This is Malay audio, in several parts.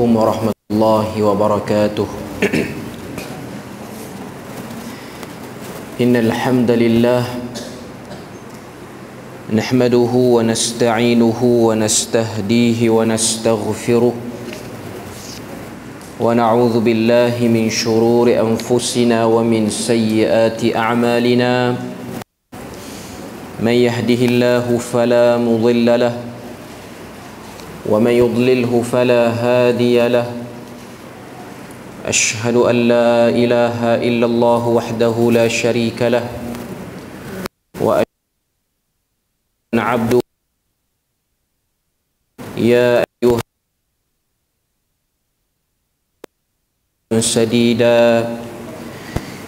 عليكم ورحمة الله وبركاته. إن الحمد لله نحمده ونستعينه ونستهديه ونستغفره ونعوذ بالله من شرور أنفسنا ومن سيئات أعمالنا. من يهده الله فلا مضل له ومن يضلله فلا هادي له. أشهد أن لا إله إلا الله وحده لا شريك له وأشهد أن عبده يا أيها سديدا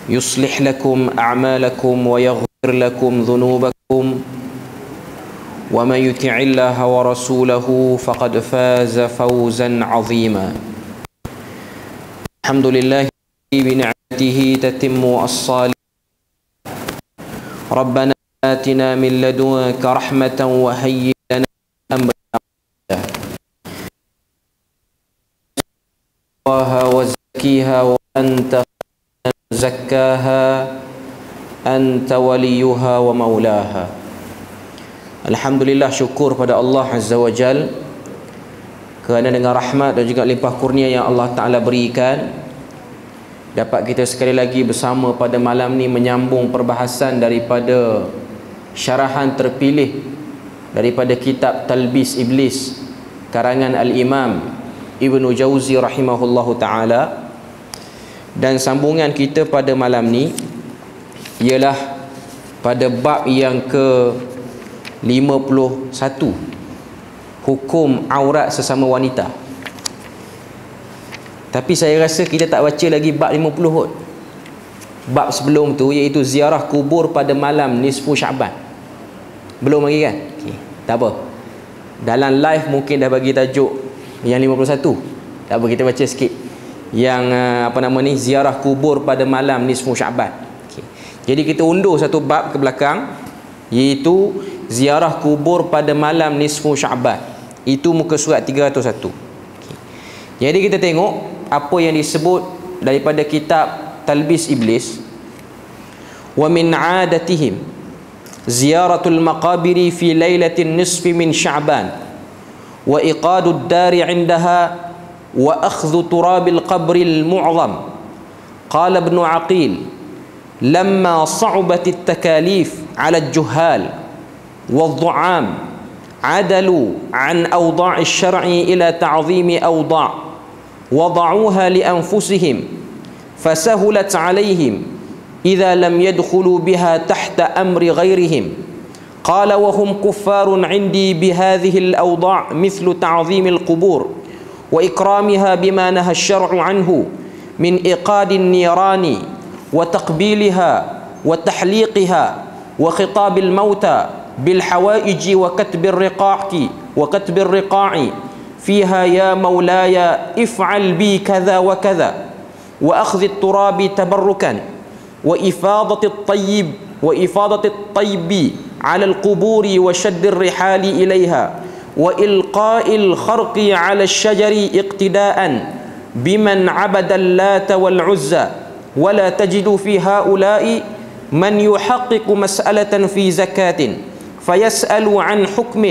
يصلح لكم أعمالكم ويغفر لكم ذنوبكم ومن يطع الله ورسوله فقد فاز فوزا عظيما. الحمد لله بنعمته تتم الصالحات. ربنا آتنا من لدنك رحمة وهيئ لنا من أمرنا رشدا. وزكيها وأنت زكاها أنت وليها ومولاها. Alhamdulillah, syukur pada Allah Azza wa Jal kerana dengan rahmat dan juga limpah kurnia yang Allah Ta'ala berikan, dapat kita sekali lagi bersama pada malam ni menyambung perbahasan daripada syarahan terpilih daripada kitab Talbis Iblis karangan Al-Imam Ibnu Jauzi rahimahullahu ta'ala. Dan sambungan kita pada malam ni ialah pada bab yang ke-51, hukum aurat sesama wanita. Tapi saya rasa kita tak baca lagi bab 50 kot. Bab sebelum tu iaitu ziarah kubur pada malam nisfu Syaban. Belum lagi kan? Okay, tak apa. Dalam live mungkin dah bagi tajuk yang 51. Tak apa, kita baca sikit yang ziarah kubur pada malam nisfu Syaban. Okay. Jadi kita undur satu bab ke belakang, iaitu ziarah kubur pada malam nisfu Syaban. Itu muka surat 301. Okay. Jadi kita tengok apa yang disebut daripada kitab Talbis Iblis. Wa min 'adatihim ziyaratul maqabiri fi lailatin nisfi min Sya'ban wa iqadud dari 'indaha wa akhdhu turabil qabril mu'zam. Qala Ibn Aqil lamma sa'ubatit takalif 'ala al-juhal والضعام عدلوا عن أوضاع الشرع إلى تعظيم أوضاع وضعوها لأنفسهم فسهلت عليهم إذا لم يدخلوا بها تحت أمر غيرهم. قال وهم كفار عندي بهذه الأوضاع مثل تعظيم القبور وإكرامها بما نهى الشرع عنه من إيقاد النيران وتقبيلها وتحليقها وخطاب الموتى بالحوائج وكتب الرقاع فيها يا مولاي افعل بي كذا وكذا وأخذ التراب تبركا وإفاضة الطيب على القبور وشد الرحال إليها وإلقاء الخرق على الشجر اقتداء بمن عبد اللات والعزى ولا تجد في هؤلاء من يحقق مسألة في زكاة فيسأل عن حكم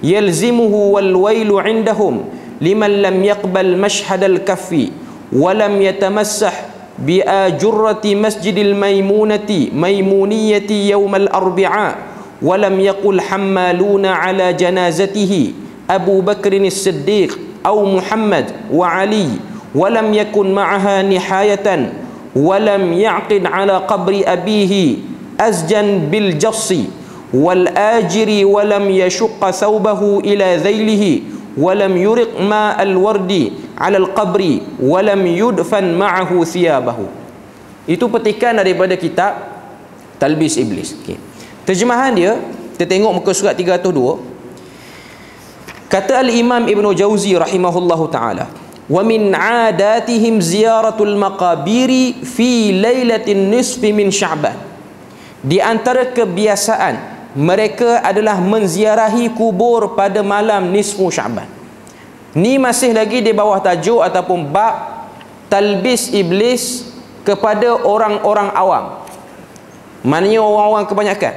يلزمه والويل عندهم لمن لم يقبل مشهد الكف ولم يتمسح بآجرة مسجد الميمونية يوم الأربعاء ولم يقل حمالون على جنازته أبو بكر الصديق أو محمد وعلي ولم يكن معها نحاية ولم يعقد على قبر أبيه أزجا بالجص والآجر ولم يشق ثوبه إلى ذيله ولم يرق ماء الورد على القبر ولم يدفن معه ثيابه. Itu petikan daripada kitab Talbis Iblis. Okay. Terjemahan dia, kita tengok muka surat 302. Kata Al-Imam Ibnu Jauzi rahimahullahu ta'ala, wa min 'adatihim ziyaratul maqabiri fi lailatin nisfi min Sya'ban. Di antara kebiasaan mereka adalah menziarahi kubur pada malam nisfu Sya'ban. Ni masih lagi di bawah tajuk ataupun bab talbis iblis kepada orang-orang awam. Maknanya orang-orang kebanyakan.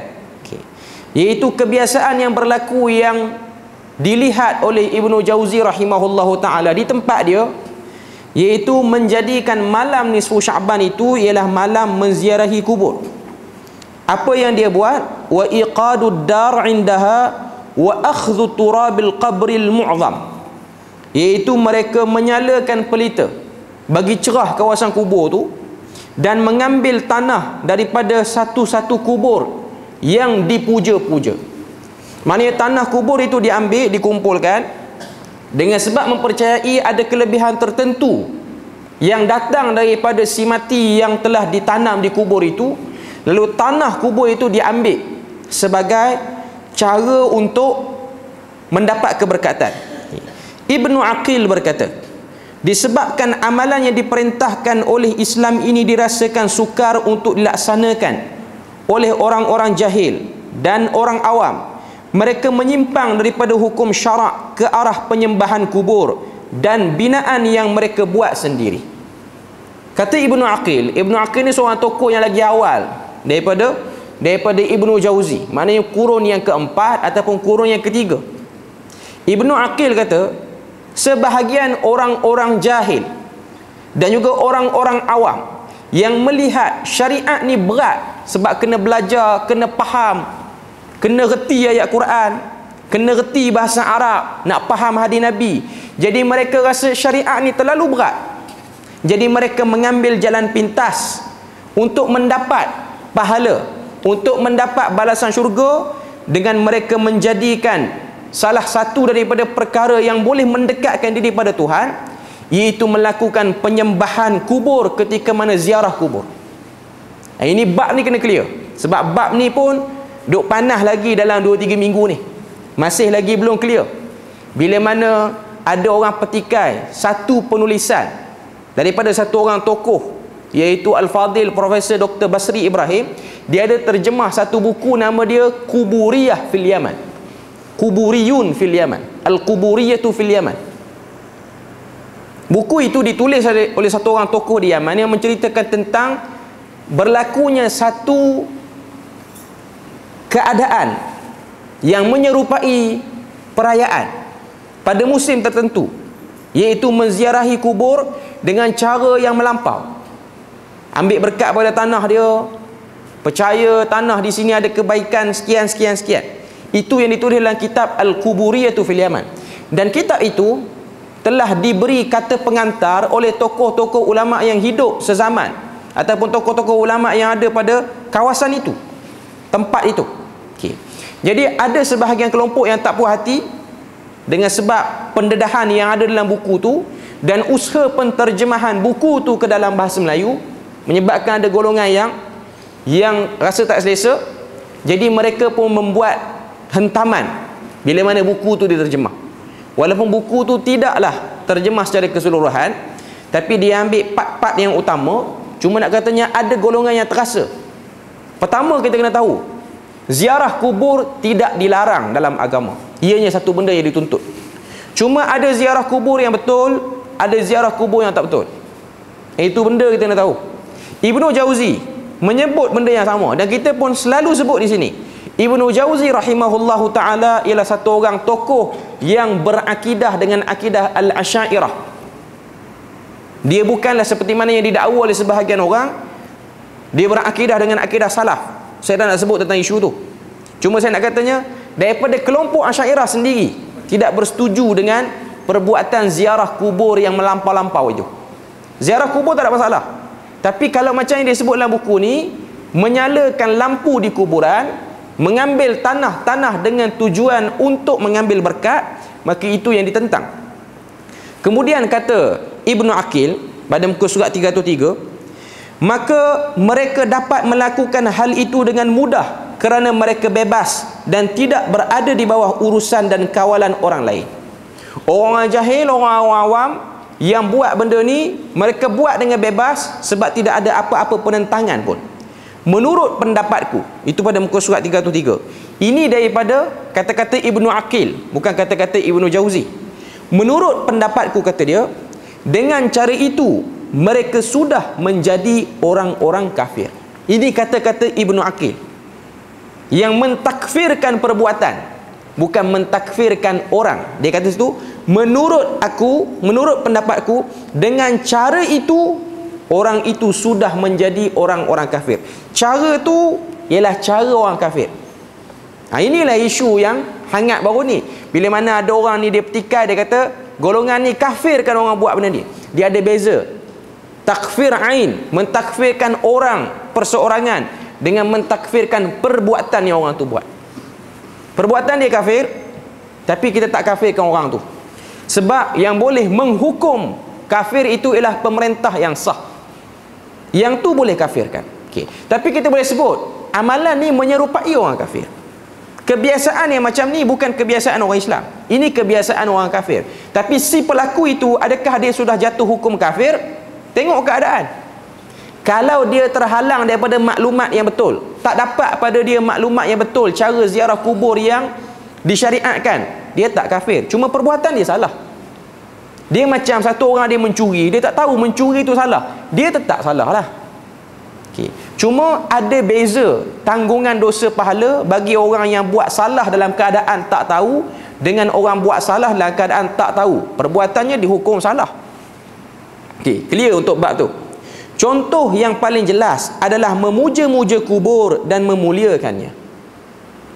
Iaitu kebiasaan yang berlaku yang dilihat oleh Ibnu Jauzi rahimahullahu ta'ala di tempat dia, iaitu menjadikan malam nisfu Sya'ban itu ialah malam menziarahi kubur. Apa yang dia buat? Wa iqadud dar indaha wa akhdhu turabil qabril mu'zam, iaitu mereka menyalakan pelita bagi cerah kawasan kubur tu dan mengambil tanah daripada satu-satu kubur yang dipuja-puja. Maknanya tanah kubur itu diambil, dikumpulkan dengan sebab mempercayai ada kelebihan tertentu yang datang daripada si mati yang telah ditanam di kubur itu. Lalu tanah kubur itu diambil sebagai cara untuk mendapat keberkatan. Ibnu Aqil berkata, disebabkan amalan yang diperintahkan oleh Islam ini dirasakan sukar untuk dilaksanakan oleh orang-orang jahil dan orang awam, mereka menyimpang daripada hukum syarak ke arah penyembahan kubur dan binaan yang mereka buat sendiri. Kata Ibnu Aqil, Ibnu Aqil ni seorang tokoh yang lagi awal daripada Ibnu Jauzi, maknanya kurun yang keempat ataupun kurun yang ketiga. Ibnu Aqil kata, sebahagian orang-orang jahil dan juga orang-orang awam yang melihat syariat ni berat sebab kena belajar, kena faham, kena reti ayat Quran, kena reti bahasa Arab, nak faham hadis Nabi. Jadi mereka rasa syariat ni terlalu berat. Jadi mereka mengambil jalan pintas untuk mendapat pahala, untuk mendapat balasan syurga, dengan mereka menjadikan salah satu daripada perkara yang boleh mendekatkan diri pada Tuhan, iaitu melakukan penyembahan kubur ketika mana ziarah kubur. Ini bab ni kena clear, sebab bab ni pun duk panah lagi dalam 2-3 minggu ni, masih lagi belum clear. Bila mana ada orang petikai satu penulisan daripada satu orang tokoh, iaitu Al-Fadil Profesor Dr. Basri Ibrahim, dia ada terjemah satu buku, nama dia Kuburiyah fil Yaman, Kuburiyun fil Yaman, Al-Kuburiyatu fil Yaman. Buku itu ditulis oleh satu orang tokoh di Yaman yang menceritakan tentang berlakunya satu keadaan yang menyerupai perayaan pada musim tertentu, iaitu menziarahi kubur dengan cara yang melampau. Ambil berkat pada tanah dia, percaya tanah di sini ada kebaikan sekian. Itu yang ditulis dalam kitab Al-Kuburiyatu fil Yaman. Dan kitab itu telah diberi kata pengantar oleh tokoh-tokoh ulama yang hidup sezaman ataupun tokoh-tokoh ulama yang ada pada kawasan itu, tempat itu. Jadi ada sebahagian kelompok yang tak puas hati dengan sebab pendedahan yang ada dalam buku tu dan usaha penterjemahan buku tu ke dalam bahasa Melayu, menyebabkan ada golongan yang rasa tak selesa. Jadi mereka pun membuat hentaman bila mana buku tu diterjemah. Walaupun buku tu tidaklah terjemah secara keseluruhan, tapi dia ambil part-part yang utama. Cuma nak katanya ada golongan yang terasa. Pertama, kita kena tahu, ziarah kubur tidak dilarang dalam agama. Ianya satu benda yang dituntut. Cuma ada ziarah kubur yang betul, ada ziarah kubur yang tak betul. Itu benda kita kena tahu. Ibnu Jauzi menyebut benda yang sama, dan kita pun selalu sebut di sini. Ibnu Jauzi rahimahullahu ta'ala ialah satu orang tokoh yang berakidah dengan akidah Al-Asy'ariyah. Dia bukanlah seperti mana yang didakwa oleh sebahagian orang, dia berakidah dengan akidah salaf. Saya dah nak sebut tentang isu tu. Cuma saya nak katanya, daripada kelompok Asy'ariyah sendiri tidak bersetuju dengan perbuatan ziarah kubur yang melampau-lampau itu. Ziarah kubur tak ada masalah, tapi kalau macam yang disebut dalam buku ni, menyalakan lampu di kuburan, mengambil tanah-tanah dengan tujuan untuk mengambil berkat, maka itu yang ditentang. Kemudian kata Ibnu Aqil pada muka surat 303, maka mereka dapat melakukan hal itu dengan mudah kerana mereka bebas dan tidak berada di bawah urusan dan kawalan orang lain. Orang jahil, orang awam yang buat benda ni, mereka buat dengan bebas sebab tidak ada apa-apa penentangan pun. Menurut pendapatku, itu pada muka surat 303. Ini daripada kata-kata Ibnu Aqil, bukan kata-kata Ibnu Jauzi. menurut pendapatku, kata dia, dengan cara itu mereka sudah menjadi orang-orang kafir. Ini kata-kata Ibnu Aqil yang mentakfirkan perbuatan, bukan mentakfirkan orang. Dia kata situ, menurut aku, menurut pendapatku, dengan cara itu orang itu sudah menjadi orang-orang kafir. Cara tu ialah cara orang kafir. Inilah isu yang hangat baru ni. Bila mana ada orang ni dia petikai, dia kata golongan ni kafir kan orang buat benda ni. Dia ada beza. Takfir ain, mentakfirkan orang perseorangan, dengan mentakfirkan perbuatan yang orang tu buat. Perbuatan dia kafir, tapi kita tak kafirkan orang tu. Sebab yang boleh menghukum kafir itu ialah pemerintah yang sah. Yang tu boleh kafirkan. Okey. Tapi kita boleh sebut amalan ni menyerupai orang kafir. Kebiasaan yang macam ni bukan kebiasaan orang Islam. Ini kebiasaan orang kafir. Tapi si pelaku itu, adakah dia sudah jatuh hukum kafir? Tengok keadaan. Kalau dia terhalang daripada maklumat yang betul, tak dapat pada dia maklumat yang betul, cara ziarah kubur yang disyariatkan, dia tak kafir. Cuma perbuatan dia salah. Dia macam satu orang dia mencuri, dia tak tahu mencuri itu salah, dia tetap salah lah. Okay. Cuma ada beza tanggungan dosa pahala bagi orang yang buat salah dalam keadaan tak tahu, dengan orang buat salah dalam keadaan tak tahu, perbuatannya dihukum salah. Okay. Clear untuk bab tu. Contoh yang paling jelas adalah memuja-muja kubur dan memuliakannya.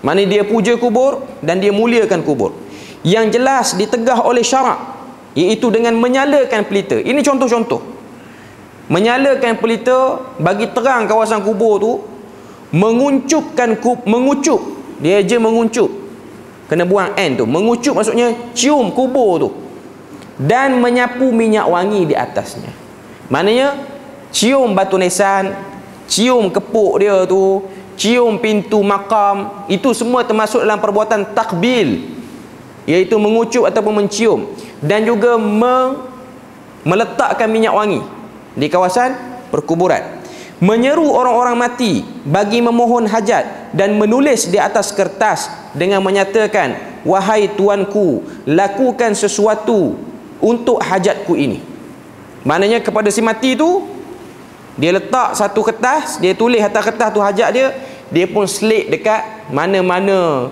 Mana dia puja kubur dan dia muliakan kubur. Yang jelas ditegah oleh syarak, iaitu dengan menyalakan pelita. Ini contoh-contoh. Menyalakan pelita bagi terang kawasan kubur tu, menguncupkan mengucup, dia je menguncup, kena buang n tu. Mengucup maksudnya cium kubur tu, dan menyapu minyak wangi di atasnya. Maknanya cium batu nisan, cium kepuk dia tu, cium pintu makam, itu semua termasuk dalam perbuatan takbil, iaitu mengucup ataupun mencium. Dan juga meletakkan minyak wangi di kawasan perkuburan. Menyeru orang-orang mati bagi memohon hajat, dan menulis di atas kertas dengan menyatakan, wahai tuanku, lakukan sesuatu untuk hajatku ini. Maknanya kepada si mati tu, dia letak satu kertas, dia tulis atas kertas tu hajat dia, dia pun selit dekat mana-mana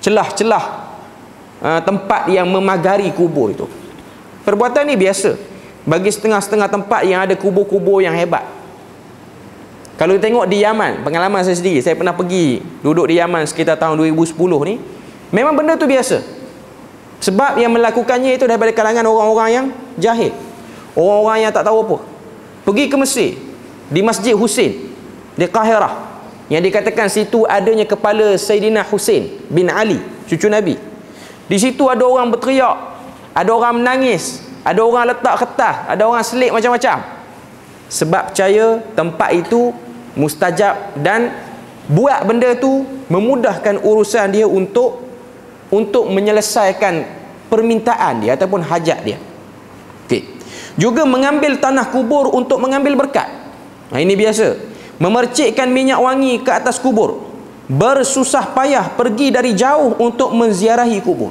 celah-celah tempat yang memagari kubur itu. Perbuatan ni biasa bagi setengah-setengah tempat yang ada kubur-kubur yang hebat. Kalau kita tengok di Yaman, pengalaman saya sendiri, saya pernah pergi duduk di Yaman sekitar tahun 2010 ni, memang benda tu biasa. Sebab yang melakukannya itu daripada kalangan orang-orang yang jahil, orang-orang yang tak tahu apa. Pergi ke Mesir, di Masjid Husain di Qahirah, yang dikatakan situ adanya kepala Sayyidina Husain bin Ali, cucu Nabi. Di situ ada orang berteriak, ada orang menangis, ada orang letak kertas, ada orang selit macam-macam. Sebab percaya tempat itu mustajab, dan buat benda tu memudahkan urusan dia untuk menyelesaikan permintaan dia ataupun hajat dia. Okey. Juga mengambil tanah kubur untuk mengambil berkat. Ini biasa. Memercikkan minyak wangi ke atas kubur, bersusah payah pergi dari jauh untuk menziarahi kubur.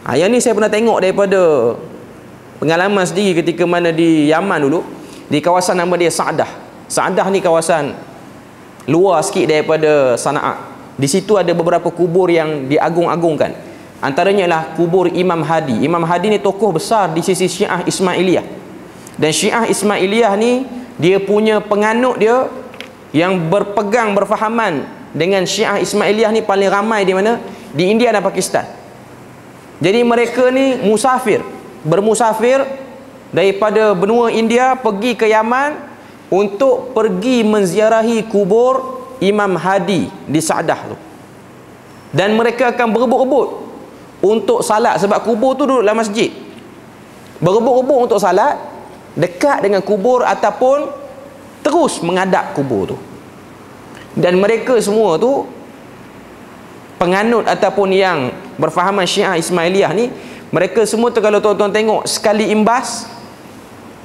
Yang ni saya pernah tengok daripada pengalaman sendiri ketika mana di Yaman dulu, di kawasan nama dia Sa'dah. Sa'dah ni kawasan luar sikit daripada Sana'a. Di situ ada beberapa kubur yang diagung-agungkan. Antaranya ialah kubur Imam Hadi. Imam Hadi ni tokoh besar di sisi Syiah Ismailiyah. Dan Syiah Ismailiyah ni, dia punya penganut dia yang berpegang berfahaman dengan Syiah Ismailiyah ni paling ramai di mana? Di India dan Pakistan. Jadi mereka ni bermusafir daripada benua India pergi ke Yaman untuk pergi menziarahi kubur Imam Hadi di Sa'dah tu. Dan mereka akan berebut-rebut untuk salat, sebab kubur tu duduk dalam masjid. Berebut-rebut untuk salat dekat dengan kubur ataupun terus menghadap kubur tu. Dan mereka semua tu penganut ataupun yang berfahaman Syiah Ismailiyah ni, mereka semua tu kalau tuan-tuan tengok sekali imbas,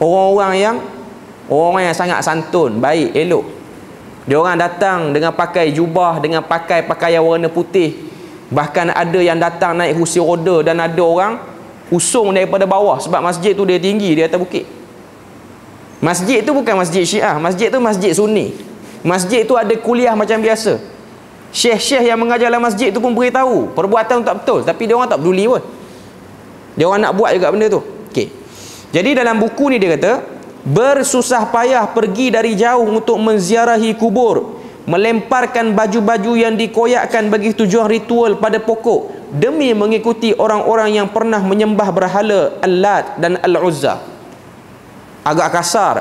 orang-orang yang sangat santun, baik, elok. Dia orang datang dengan pakai jubah, dengan pakai pakaian warna putih. Bahkan ada yang datang naik kursi roda, dan ada orang usung daripada bawah, sebab masjid tu dia tinggi di atas bukit. Masjid tu bukan masjid Syiah, masjid tu masjid Sunni. Masjid tu ada kuliah macam biasa. Syekh-syekh yang mengajar dalam masjid tu pun beritahu perbuatan tu tak betul, tapi dia orang tak peduli pun. Dia orang nak buat juga benda tu. Okey. Jadi dalam buku ni dia kata, bersusah payah pergi dari jauh untuk menziarahi kubur, melemparkan baju-baju yang dikoyakkan bagi tujuan ritual pada pokok, demi mengikuti orang-orang yang pernah menyembah berhala Al-Lat dan Al-Uzza. Agak kasar,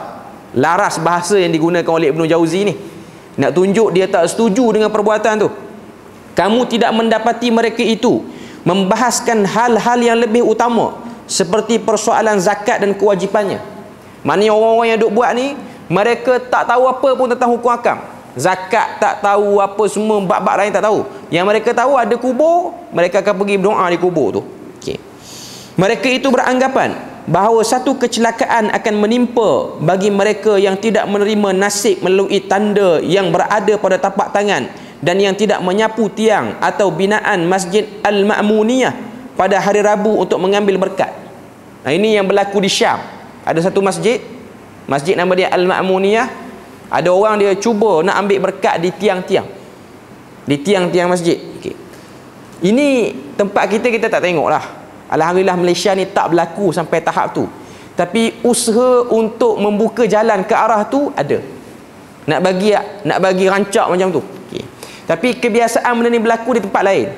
laras bahasa yang digunakan oleh Ibnu Jauzi ni. Nak tunjuk dia tak setuju dengan perbuatan tu. Kamu tidak mendapati mereka itu membahaskan hal-hal yang lebih utama, seperti persoalan zakat dan kewajipannya. Maknanya orang-orang yang duk buat ni, mereka tak tahu apa pun tentang hukum akam. Zakat tak tahu, apa semua bab-bab lain tak tahu. Yang mereka tahu ada kubur, mereka akan pergi berdoa di kubur tu. Okey. Mereka itu beranggapan bahawa satu kecelakaan akan menimpa bagi mereka yang tidak menerima nasib melalui tanda yang berada pada tapak tangan dan yang tidak menyapu tiang atau binaan Masjid Al-Ma'muniyah pada hari Rabu untuk mengambil berkat. Nah, ini yang berlaku di Syam. Ada satu masjid nama dia Al-Ma'muniyah. Ada orang dia cuba nak ambil berkat di tiang-tiang, di tiang-tiang masjid. Okay. Ini tempat kita tak tengok lah. Alhamdulillah Malaysia ni tak berlaku sampai tahap tu. Tapi usaha untuk membuka jalan ke arah tu ada. Nak bagi rancak macam tu. Okay. Tapi kebiasaan benda ni berlaku di tempat lain.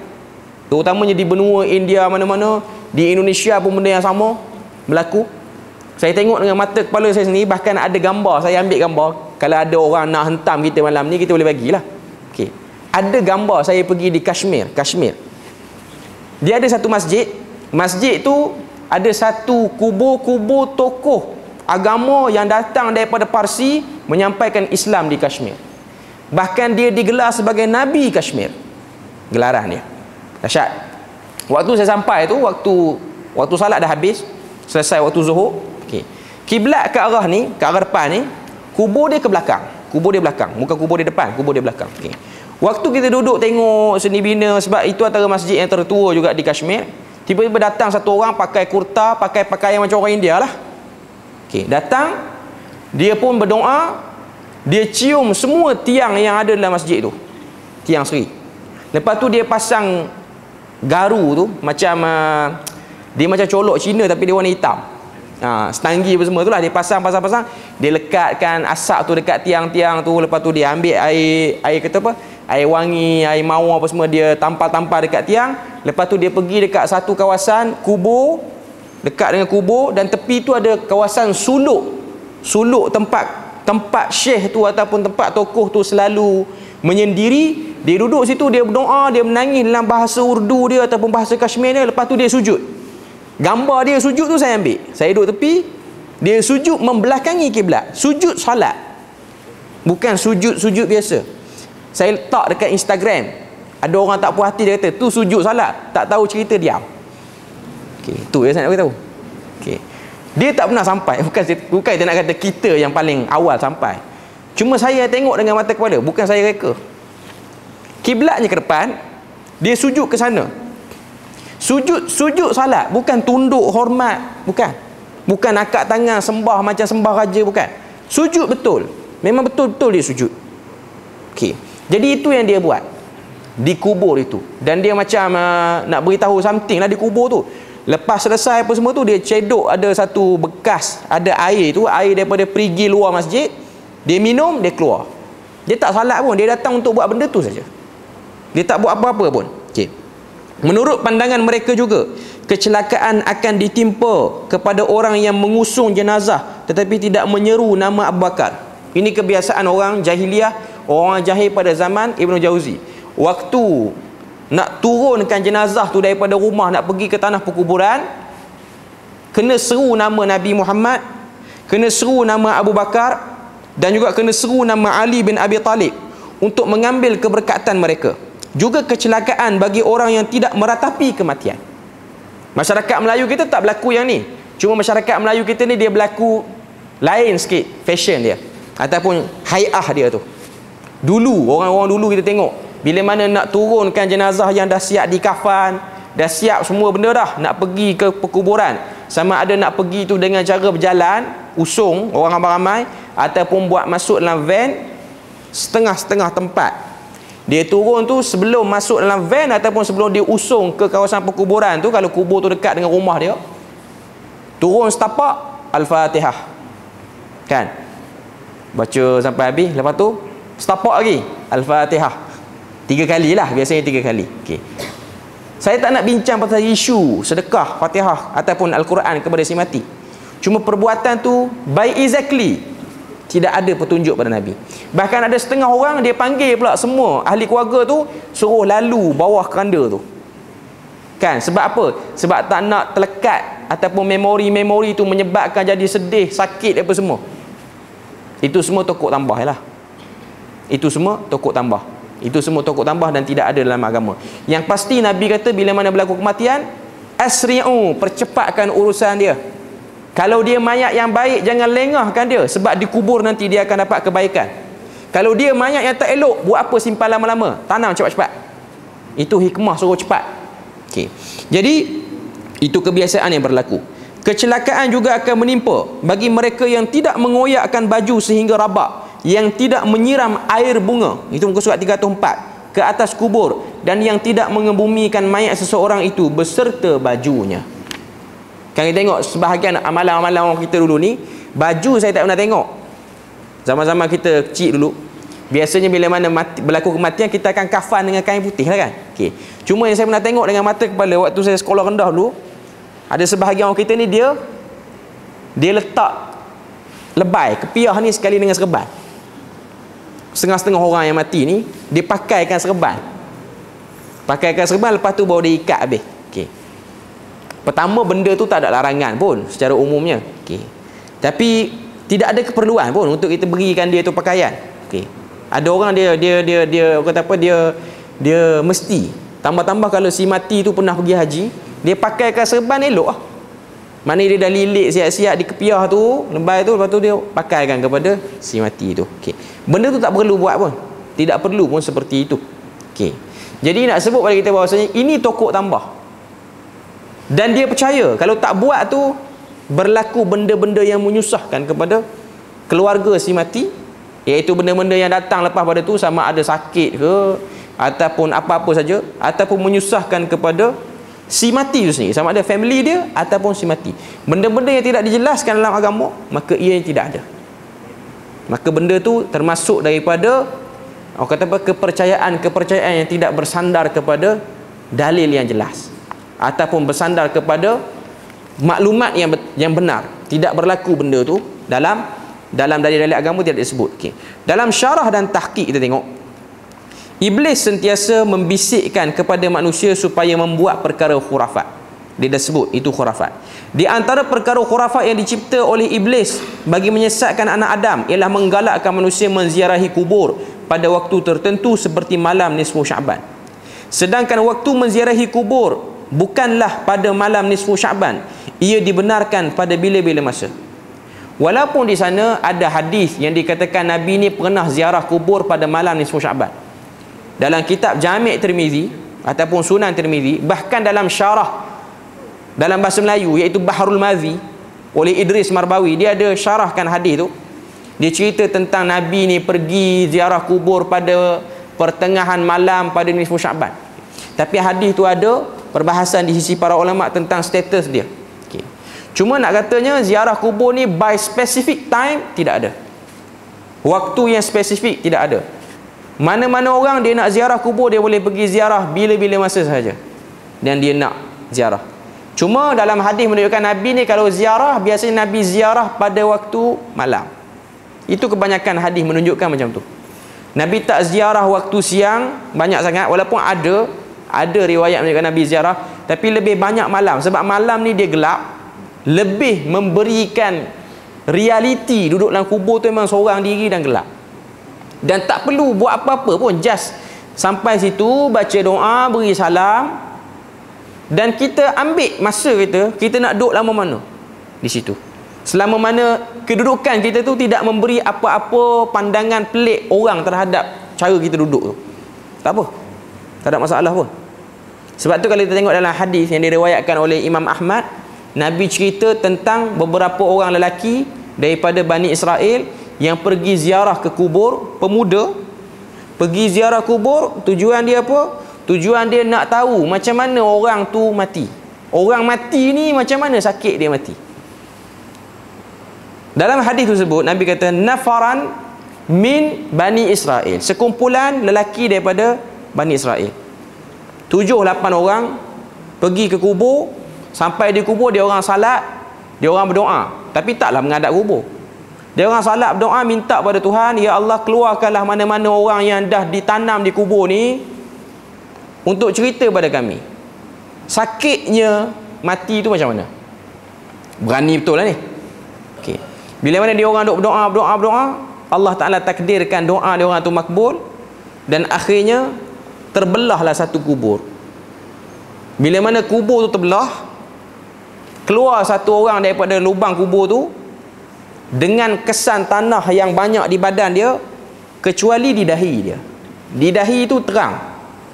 Terutamanya di benua India mana-mana, di Indonesia pun benda yang sama berlaku. Saya tengok dengan mata kepala saya sendiri, bahkan ada gambar, saya ambil gambar. Kalau ada orang nak hentam kita malam ni, kita boleh bagilah. Okay. Ada gambar saya pergi di Kashmir. Dia ada satu masjid. Masjid tu ada satu kubur-kubur tokoh agama yang datang daripada Parsi menyampaikan Islam di Kashmir. Bahkan dia digelar sebagai Nabi Kashmir, gelaran dia. Dahsyat. Waktu saya sampai tu, waktu salat dah habis, selesai waktu zuhur. Okey. Kiblat ke arah ni, ke arah depan ni, kubur dia ke belakang. Kubur dia belakang, bukan kubur dia depan, kubur dia belakang. Okey. Waktu kita duduk tengok seni bina, sebab itu antara masjid yang tertua juga di Kashmir, tiba-tiba datang satu orang pakai kurta, pakai pakaian macam orang India lah. Okey, datang, dia pun berdoa, dia cium semua tiang yang ada dalam masjid tu. Tiang seri. Lepas tu dia pasang garu tu, macam dia macam colok Cina tapi dia warna hitam. Setanggi apa semua tu lah, dia pasang, dia lekatkan asap tu dekat tiang-tiang tu. Lepas tu dia ambil air kata apa, air wangi, air mawar apa semua, dia tampal-tampal dekat tiang. Lepas tu dia pergi dekat satu kawasan kubur, dekat dengan kubur, dan tepi tu ada kawasan suluk tempat syekh tu ataupun tempat tokoh tu selalu menyendiri. Dia duduk situ, dia berdoa, dia menangis dalam bahasa Urdu dia ataupun bahasa Kashmir dia. Lepas tu dia sujud. Gambar dia sujud tu saya ambil. Saya duduk tepi, dia sujud membelakangi kiblat. Sujud solat. Bukan sujud biasa. Saya letak dekat Instagram. Ada orang tak puas hati, dia kata tu sujud solat, tak tahu cerita, diam. Okey, tu yang saya nak beritahu. Okey. Dia tak pernah sampai, bukan kita nak kata kita yang paling awal sampai. Cuma saya tengok dengan mata kepala, bukan saya reka. Kiblatnya ke depan, dia sujud ke sana. Sujud salat, bukan tunduk hormat, bukan akak tangan sembah macam sembah raja, bukan. Sujud betul. Memang betul-betul dia sujud. Okey. Jadi itu yang dia buat di kubur itu. Dan dia macam nak beritahu something lah di kubur tu. Lepas selesai apa semua tu, dia cedok ada satu bekas, ada air tu, air daripada perigi luar masjid. Dia minum, dia keluar. Dia tak salat pun, dia datang untuk buat benda tu saja. Dia tak buat apa-apa pun. Okey. Menurut pandangan mereka juga, kecelakaan akan ditimpa kepada orang yang mengusung jenazah tetapi tidak menyeru nama Abu Bakar. Ini kebiasaan orang jahiliah, orang jahil pada zaman Ibnu Jauzi. Waktu nak turunkan jenazah tu daripada rumah nak pergi ke tanah perkuburan, kena seru nama Nabi Muhammad, kena seru nama Abu Bakar, dan juga kena seru nama Ali bin Abi Talib untuk mengambil keberkatan mereka. Juga kecelakaan bagi orang yang tidak meratapi kematian. Masyarakat Melayu kita tak berlaku yang ni. Cuma masyarakat Melayu kita ni dia berlaku lain sikit fashion dia ataupun hai'ah dia tu. Dulu, orang-orang dulu kita tengok, bila mana nak turunkan jenazah yang dah siap di kafan, dah siap semua benda dah nak pergi ke perkuburan, sama ada nak pergi tu dengan cara berjalan usung orang ramai-ramai ataupun buat masuk dalam van setengah-setengah tempat. Dia turun tu sebelum masuk dalam van ataupun sebelum dia usung ke kawasan perkuburan tu, kalau kubur tu dekat dengan rumah dia, turun setapak Al-Fatihah kan, baca sampai habis, lepas tu setapak lagi Al-Fatihah 3 kali lah, biasanya 3 kali. Okay. Saya tak nak bincang pasal isu sedekah Fatihah ataupun Al-Quran kepada si mati. Cuma perbuatan tu by exactly tidak ada petunjuk pada Nabi. Bahkan ada setengah orang dia panggil pula semua ahli keluarga tu suruh lalu bawah keranda tu. Kan? Sebab apa? Sebab tak nak terlekat ataupun memori-memori tu menyebabkan jadi sedih, sakit apa semua. Itu semua tokok tambah lah. Itu semua tokok tambah. Itu semua tokok tambah dan tidak ada dalam agama. Yang pasti Nabi kata bila mana berlaku kematian, asri'u, percepatkan urusan dia. Kalau dia mayat yang baik, jangan lengahkan dia, sebab dikubur nanti dia akan dapat kebaikan. Kalau dia mayat yang tak elok, buat apa simpan lama-lama? Tanam cepat-cepat. Itu hikmah suruh cepat. Okay. Jadi itu kebiasaan yang berlaku. Kecelakaan juga akan menimpa bagi mereka yang tidak mengoyakkan baju sehingga rabak, yang tidak menyiram air bunga, itu muka surat 304, ke atas kubur, dan yang tidak mengebumikan mayat seseorang itu beserta bajunya. Kan kita tengok sebahagian amalan-amalan orang kita dulu ni, baju saya tak pernah tengok. Zaman-zaman kita kecil dulu, biasanya bila mana berlaku kematian, kita akan kafan dengan kain putih lah kan. Okay. Cuma yang saya pernah tengok dengan mata kepala waktu saya sekolah rendah dulu, ada sebahagian orang kita ni dia letak lebay, kepiah ni sekali dengan serban. Setengah-setengah orang yang mati ni dia pakaikan serban. Pakaikan serban, lepas tu baru dia ikat habis. Okey. Pertama benda tu tak ada larangan pun secara umumnya. Okey. Tapi tidak ada keperluan pun untuk kita berikan dia tu pakaian. Okey. Ada orang dia kata apa, dia mesti. Tambah-tambah kalau si mati tu pernah pergi haji, dia pakaikan serban elok lah. Mana dia dah lilit siap-siap di kepiah tu, lembai tu, lepas tu dia pakaikan kepada si mati tu. Okey. Benda tu tak perlu buat pun. Tidak perlu pun seperti itu. Okey. Jadi nak sebut pada kita bahawasanya ini tokok tambah. Dan dia percaya kalau tak buat tu berlaku benda-benda yang menyusahkan kepada keluarga si mati, iaitu benda-benda yang datang lepas pada tu, sama ada sakit ke ataupun apa-apa saja, ataupun menyusahkan kepada si mati tu sendiri, sama ada family dia ataupun si mati. Benda-benda yang tidak dijelaskan dalam agama, maka ia tidak ada. Maka benda tu termasuk daripada orang kata apa, kepercayaan yang tidak bersandar kepada dalil yang jelas ataupun bersandar kepada maklumat yang benar. Tidak berlaku benda tu dalam dalil-dalil agama, tidak disebut. Okay. Dalam syarah dan tahqiq kita tengok, Iblis sentiasa membisikkan kepada manusia supaya membuat perkara khurafat. Dia dah sebut itu khurafat. Di antara perkara khurafat yang dicipta oleh Iblis bagi menyesatkan anak Adam ialah menggalakkan manusia menziarahi kubur pada waktu tertentu seperti malam nisfu Sya'ban. Sedangkan waktu menziarahi kubur bukanlah pada malam nisfu Sya'ban. Ia dibenarkan pada bila-bila masa. Walaupun di sana ada hadis yang dikatakan Nabi ni pernah ziarah kubur pada malam nisfu Sya'ban. Dalam kitab Jami' Tirmizi ataupun Sunan Tirmizi, bahkan dalam syarah dalam bahasa Melayu iaitu Baharul Mazi oleh Idris Marbawi, dia ada syarahkan hadis tu. Dia cerita tentang Nabi ni pergi ziarah kubur pada pertengahan malam pada nisfu Sya'ban. Tapi hadis tu ada perbahasan di sisi para ulama tentang status dia. Okay. Cuma nak katanya ziarah kubur ni by specific time tidak ada. Waktu yang spesifik tidak ada. Mana-mana orang dia nak ziarah kubur, dia boleh pergi ziarah bila-bila masa sahaja dan dia nak ziarah. Cuma dalam hadis menunjukkan Nabi ni kalau ziarah, biasanya Nabi ziarah pada waktu malam. Itu kebanyakan hadis menunjukkan macam tu. Nabi tak ziarah waktu siang banyak sangat, walaupun ada riwayat menunjukkan Nabi ziarah, tapi lebih banyak malam. Sebab malam ni dia gelap, lebih memberikan realiti duduk dalam kubur tu memang seorang diri dan gelap. Dan tak perlu buat apa-apa pun, just sampai situ baca doa, beri salam, dan kita ambil masa kita nak duduk lama mana di situ. Selama mana kedudukan kita tu tidak memberi apa-apa pandangan pelik orang terhadap cara kita duduk tu, tak apa, tak ada masalah pun. Sebab tu kalau kita tengok dalam hadis yang diriwayatkan oleh Imam Ahmad, Nabi cerita tentang beberapa orang lelaki daripada Bani Israel yang pergi ziarah ke kubur pemuda. Pergi ziarah kubur, tujuan dia apa? Tujuan dia nak tahu macam mana orang tu mati. Orang mati ni macam mana sakit dia mati. Dalam hadis tersebut Nabi kata nafaran min Bani Israel, sekumpulan lelaki daripada Bani Israel. 7-8 orang pergi ke kubur. Sampai di kubur, dia orang salat, dia orang berdoa, tapi taklah menghadap kubur. Dia orang salat berdoa, minta pada Tuhan, ya Allah, keluarkanlah mana-mana orang yang dah ditanam di kubur ni untuk cerita pada kami sakitnya mati tu macam mana. Berani betul lah ni. Okay. Bila mana dia orang duk berdoa, Allah Ta'ala takdirkan doa dia orang tu makbul, dan akhirnya terbelahlah satu kubur. Bila mana kubur tu terbelah, keluar satu orang daripada lubang kubur tu dengan kesan tanah yang banyak di badan dia, kecuali di dahi dia. Di dahi itu terang,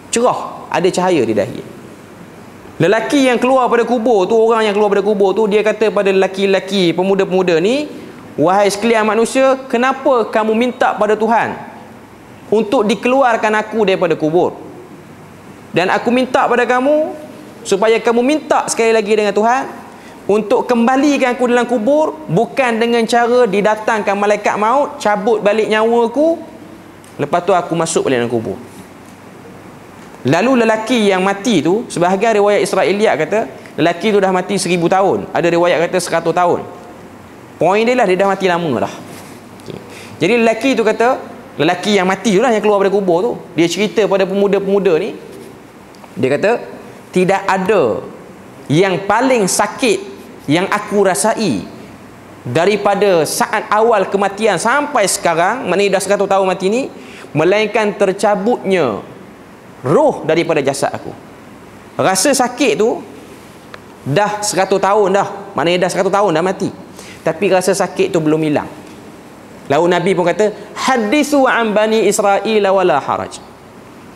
cerah, ada cahaya di dahi. Lelaki yang keluar pada kubur tu, orang yang keluar pada kubur tu, dia kata pada lelaki-lelaki, pemuda-pemuda ni, wahai sekalian manusia, kenapa kamu minta pada Tuhan untuk dikeluarkan aku daripada kubur? Dan aku minta pada kamu supaya kamu minta sekali lagi dengan Tuhan untuk kembalikan aku dalam kubur, bukan dengan cara didatangkan malaikat maut, cabut balik nyawa aku, lepas tu aku masuk balik dalam kubur. Lalu lelaki yang mati tu, sebahagian riwayat Israeliat kata lelaki tu dah mati 1000 tahun, ada riwayat kata 100 tahun. Poin dia lah, dia dah mati lama dah. Okay. Jadi lelaki tu kata, lelaki yang mati tu lah yang keluar dari kubur tu, dia cerita pada pemuda-pemuda ni, dia kata tidak ada yang paling sakit yang aku rasai daripada saat awal kematian sampai sekarang, maknanya dah 100 tahun mati ni, melainkan tercabutnya roh daripada jasad aku. Rasa sakit tu dah 100 tahun dah, maknanya dah 100 tahun dah mati, tapi rasa sakit tu belum hilang. Lalu Nabi pun kata, hadithu an Bani Israel wala haraj,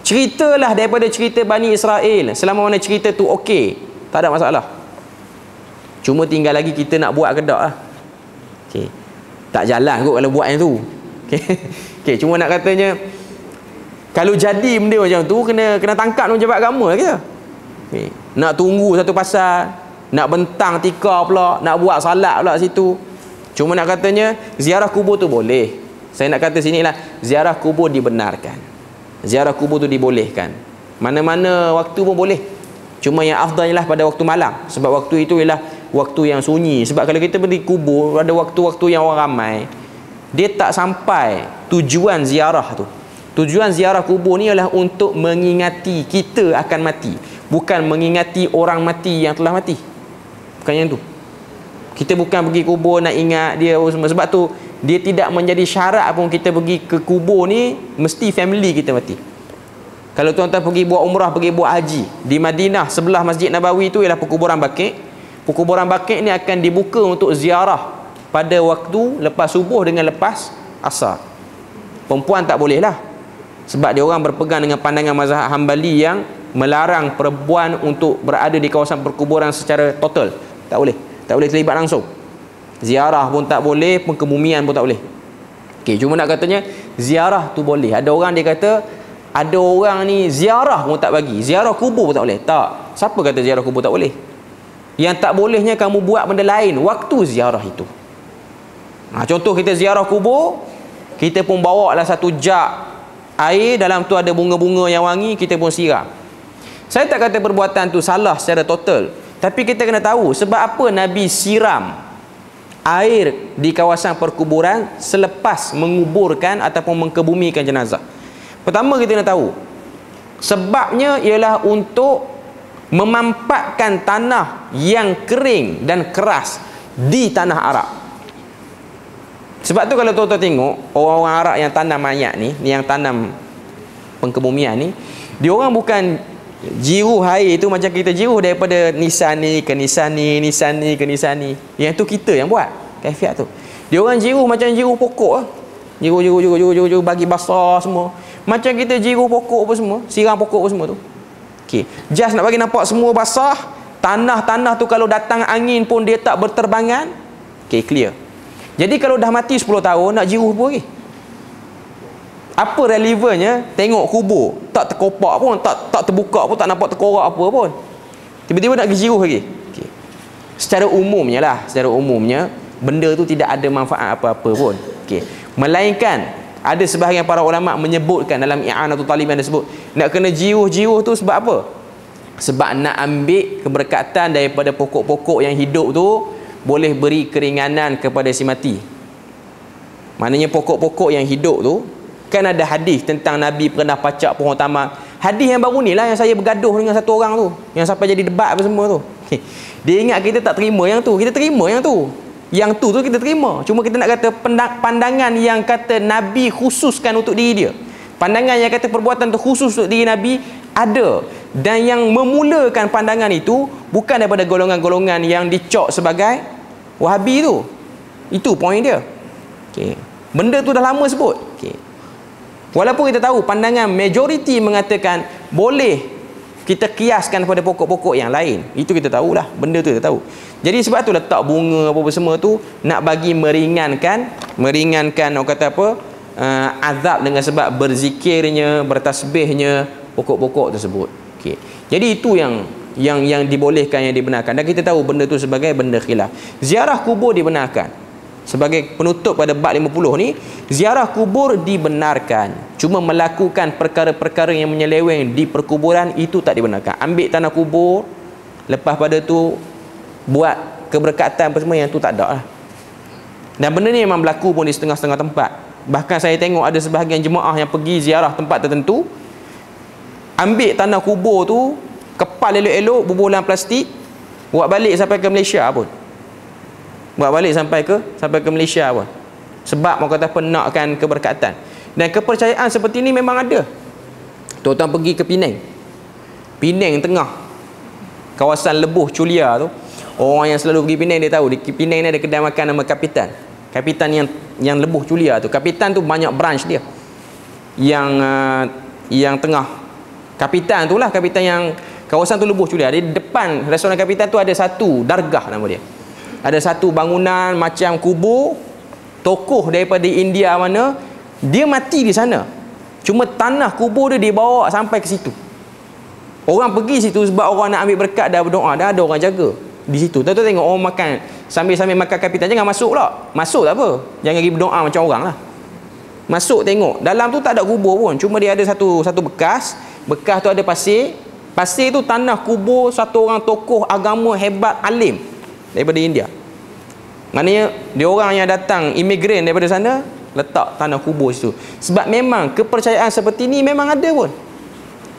ceritalah daripada cerita Bani Israel selama mana cerita tu okey, tak ada masalah. Cuma tinggal lagi kita nak buat ke tak lah. Okay. Tak jalan kot kalau buat yang tu. Okay. Okay. Cuma nak katanya, kalau jadi benda macam tu, kena tangkap dengan pejabat agama lah kita. Okay. Nak tunggu satu pasal, nak bentang tikar pula, nak buat salat pula situ. Cuma nak katanya ziarah kubur tu boleh. Saya nak kata sini lah, ziarah kubur dibenarkan, ziarah kubur tu dibolehkan, mana-mana waktu pun boleh. Cuma yang afdal ialah pada waktu malam, sebab waktu itu ialah waktu yang sunyi. Sebab kalau kita pergi kubur pada waktu-waktu yang orang ramai, dia tak sampai tujuan ziarah tu. Tujuan ziarah kubur ni adalah untuk mengingati kita akan mati, bukan mengingati orang mati yang telah mati. Bukan yang tu. Kita bukan pergi kubur nak ingat dia semua. Sebab tu dia tidak menjadi syarat pun kita pergi ke kubur ni mesti family kita mati. Kalau tuan-tuan pergi buat umrah, pergi buat haji di Madinah, sebelah Masjid Nabawi tu ialah perkuburan Baqi'. Perkuburan Baqi' ni akan dibuka untuk ziarah pada waktu lepas subuh dengan lepas asar. Perempuan tak boleh lah, sebab dia orang berpegang dengan pandangan mazhab Hambali yang melarang perempuan untuk berada di kawasan perkuburan secara total. Tak boleh. Tak boleh terlibat langsung. Ziarah pun tak boleh, pengkebumian pun tak boleh. Okey, cuma nak katanya ziarah tu boleh. Ada orang dia kata, ada orang ni ziarah pun tak bagi, ziarah kubur pun tak boleh. Tak. Siapa kata ziarah kubur tak boleh? Yang tak bolehnya kamu buat benda lain waktu ziarah itu. Contoh kita ziarah kubur, kita pun bawa lah satu jug air, dalam tu ada bunga-bunga yang wangi, kita pun siram. Saya tak kata perbuatan tu salah secara total, tapi kita kena tahu sebab apa Nabi siram air di kawasan perkuburan selepas menguburkan ataupun mengkebumikan jenazah. Pertama kita kena tahu sebabnya ialah untuk memampatkan tanah yang kering dan keras di tanah Arab. Sebab tu kalau tuan-tuan tengok orang-orang Arab yang tanam mayat ni, yang tanam pengkebumian ni, dia orang bukan jiruh air tu macam kita jiruh daripada nisan ni ke nisan ni, nisan ni ke nisan ni. Yang tu kita yang buat kaifiat tu. Dia orang jiruh macam jiruh pokok lah. Jiruh bagi basah semua. Macam kita jiruh pokok apa semua, siram pokok apa semua tu. Okey. Just nak bagi nampak semua basah. Tanah-tanah tu kalau datang angin pun dia tak berterbangan. Okey, clear. Jadi kalau dah mati 10 tahun, nak jiruh apa lagi? Apa relevannya tengok kubur, tak terkopak pun, tak terbuka pun, tak nampak terkorak apa pun. Tiba-tiba nak pergi jiruh lagi. Okey. Secara umumnya benda tu tidak ada manfaat apa-apa pun. Okey. Melainkan ada sebahagian para ulama menyebutkan dalam I'anatul Talibin, ada sebut nak kena jiruh tu sebab apa? Sebab nak ambil keberkatan daripada pokok-pokok yang hidup tu, boleh beri keringanan kepada si mati. Maknanya pokok-pokok yang hidup tu, kan ada hadis tentang Nabi pernah pacak pohon tamak. Hadis yang baru ni lah yang saya bergaduh dengan satu orang tu, yang sampai jadi debat apa semua tu. Dia ingat kita tak terima yang tu. Kita terima yang tu. Yang tu kita terima. Cuma kita nak kata pandangan yang kata Nabi khususkan untuk diri dia. Pandangan yang kata perbuatan tu khusus untuk diri Nabi ada. Dan yang memulakan pandangan itu bukan daripada golongan-golongan yang dicok sebagai Wahabi tu. Itu poin dia. Okay. Benda tu dah lama sebut. Okay. Walaupun kita tahu pandangan majoriti mengatakan boleh kita kiaskan pada pokok-pokok yang lain. Itu kita tahulah. Benda tu kita tahu. Jadi sebab tu letak bunga apa-apa semua tu nak bagi meringankan orang kata apa, azab dengan sebab berzikirnya, bertasbihnya pokok-pokok tersebut. Okey. Jadi itu yang dibolehkan, yang dibenarkan. Dan kita tahu benda tu sebagai benda khilaf. Ziarah kubur dibenarkan. Sebagai penutup pada bab 50 ni, ziarah kubur dibenarkan. Cuma melakukan perkara-perkara yang menyeleweng di perkuburan itu tak dibenarkan. Ambil tanah kubur, lepas pada tu buat keberkatan apa semua, yang tu tak ada lah. Dan benda ni memang berlaku pun di setengah-setengah tempat. Bahkan saya tengok ada sebahagian jemaah yang pergi ziarah tempat tertentu, ambil tanah kubur tu, kepal elok-elok, bubuh dalam plastik, buat balik sampai ke Malaysia pun. Buat balik sampai ke Malaysia pun. Sebab orang kata penakkan keberkatan. Dan kepercayaan seperti ini memang ada. Tuan-tuan pergi ke Penang. Penang tengah kawasan Lebuh Culia tu. Orang yang selalu pergi Penang dia tahu, di Penang ni ada kedai makan nama Kapitan. Kapitan yang Lebuh Culia tu. Kapitan tu banyak branch dia. Yang tengah Kapitan tu lah, Kapitan yang kawasan tu Lebuh Culia. Di depan restoran Kapitan tu ada satu dargah nama dia. Ada satu bangunan macam kubur, tokoh daripada India mana, dia mati di sana. Cuma tanah kubur dia dibawa sampai ke situ. Orang pergi situ sebab orang nak ambil berkat, dah berdoa, dah ada orang jaga di situ. Tuan-tuan tengok orang makan, sambil-sambil makan Kapitan, jangan masuk pula. Masuk tak apa, jangan pergi berdoa macam orang lah. Masuk tengok, dalam tu tak ada kubur pun, cuma dia ada satu bekas tu ada pasir. Pasir tu tanah kubur satu orang tokoh agama hebat, alim daripada India. Maknanya dia orang yang datang imigran daripada sana, letak tanah kubur situ. Sebab memang kepercayaan seperti ni memang ada pun.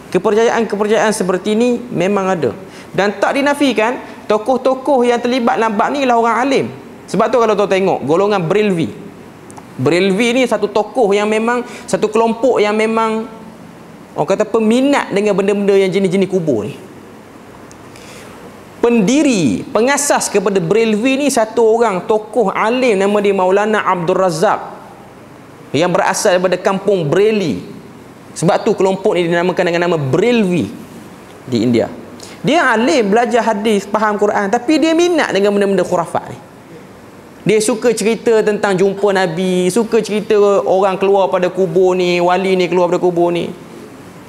Kepercayaan seperti ni memang ada. Dan tak dinafikan tokoh-tokoh yang terlibat dalam bab ni ialah orang alim. Sebab tu kalau tuan tengok golongan Brelvi ni satu tokoh yang memang, satu kelompok yang memang orang kata peminat dengan benda-benda yang jenis-jenis kubur ni. Pendiri, pengasas kepada Brelvi ni satu orang tokoh alim nama dia Maulana Abdul Razak, yang berasal daripada kampung Breli. Sebab tu kelompok ni dinamakan dengan nama Brelvi di India. Dia alim, belajar hadis, faham Quran, tapi dia minat dengan benda-benda khurafat ni. Dia suka cerita tentang jumpa Nabi, suka cerita orang keluar pada kubur ni, wali ni keluar pada kubur ni.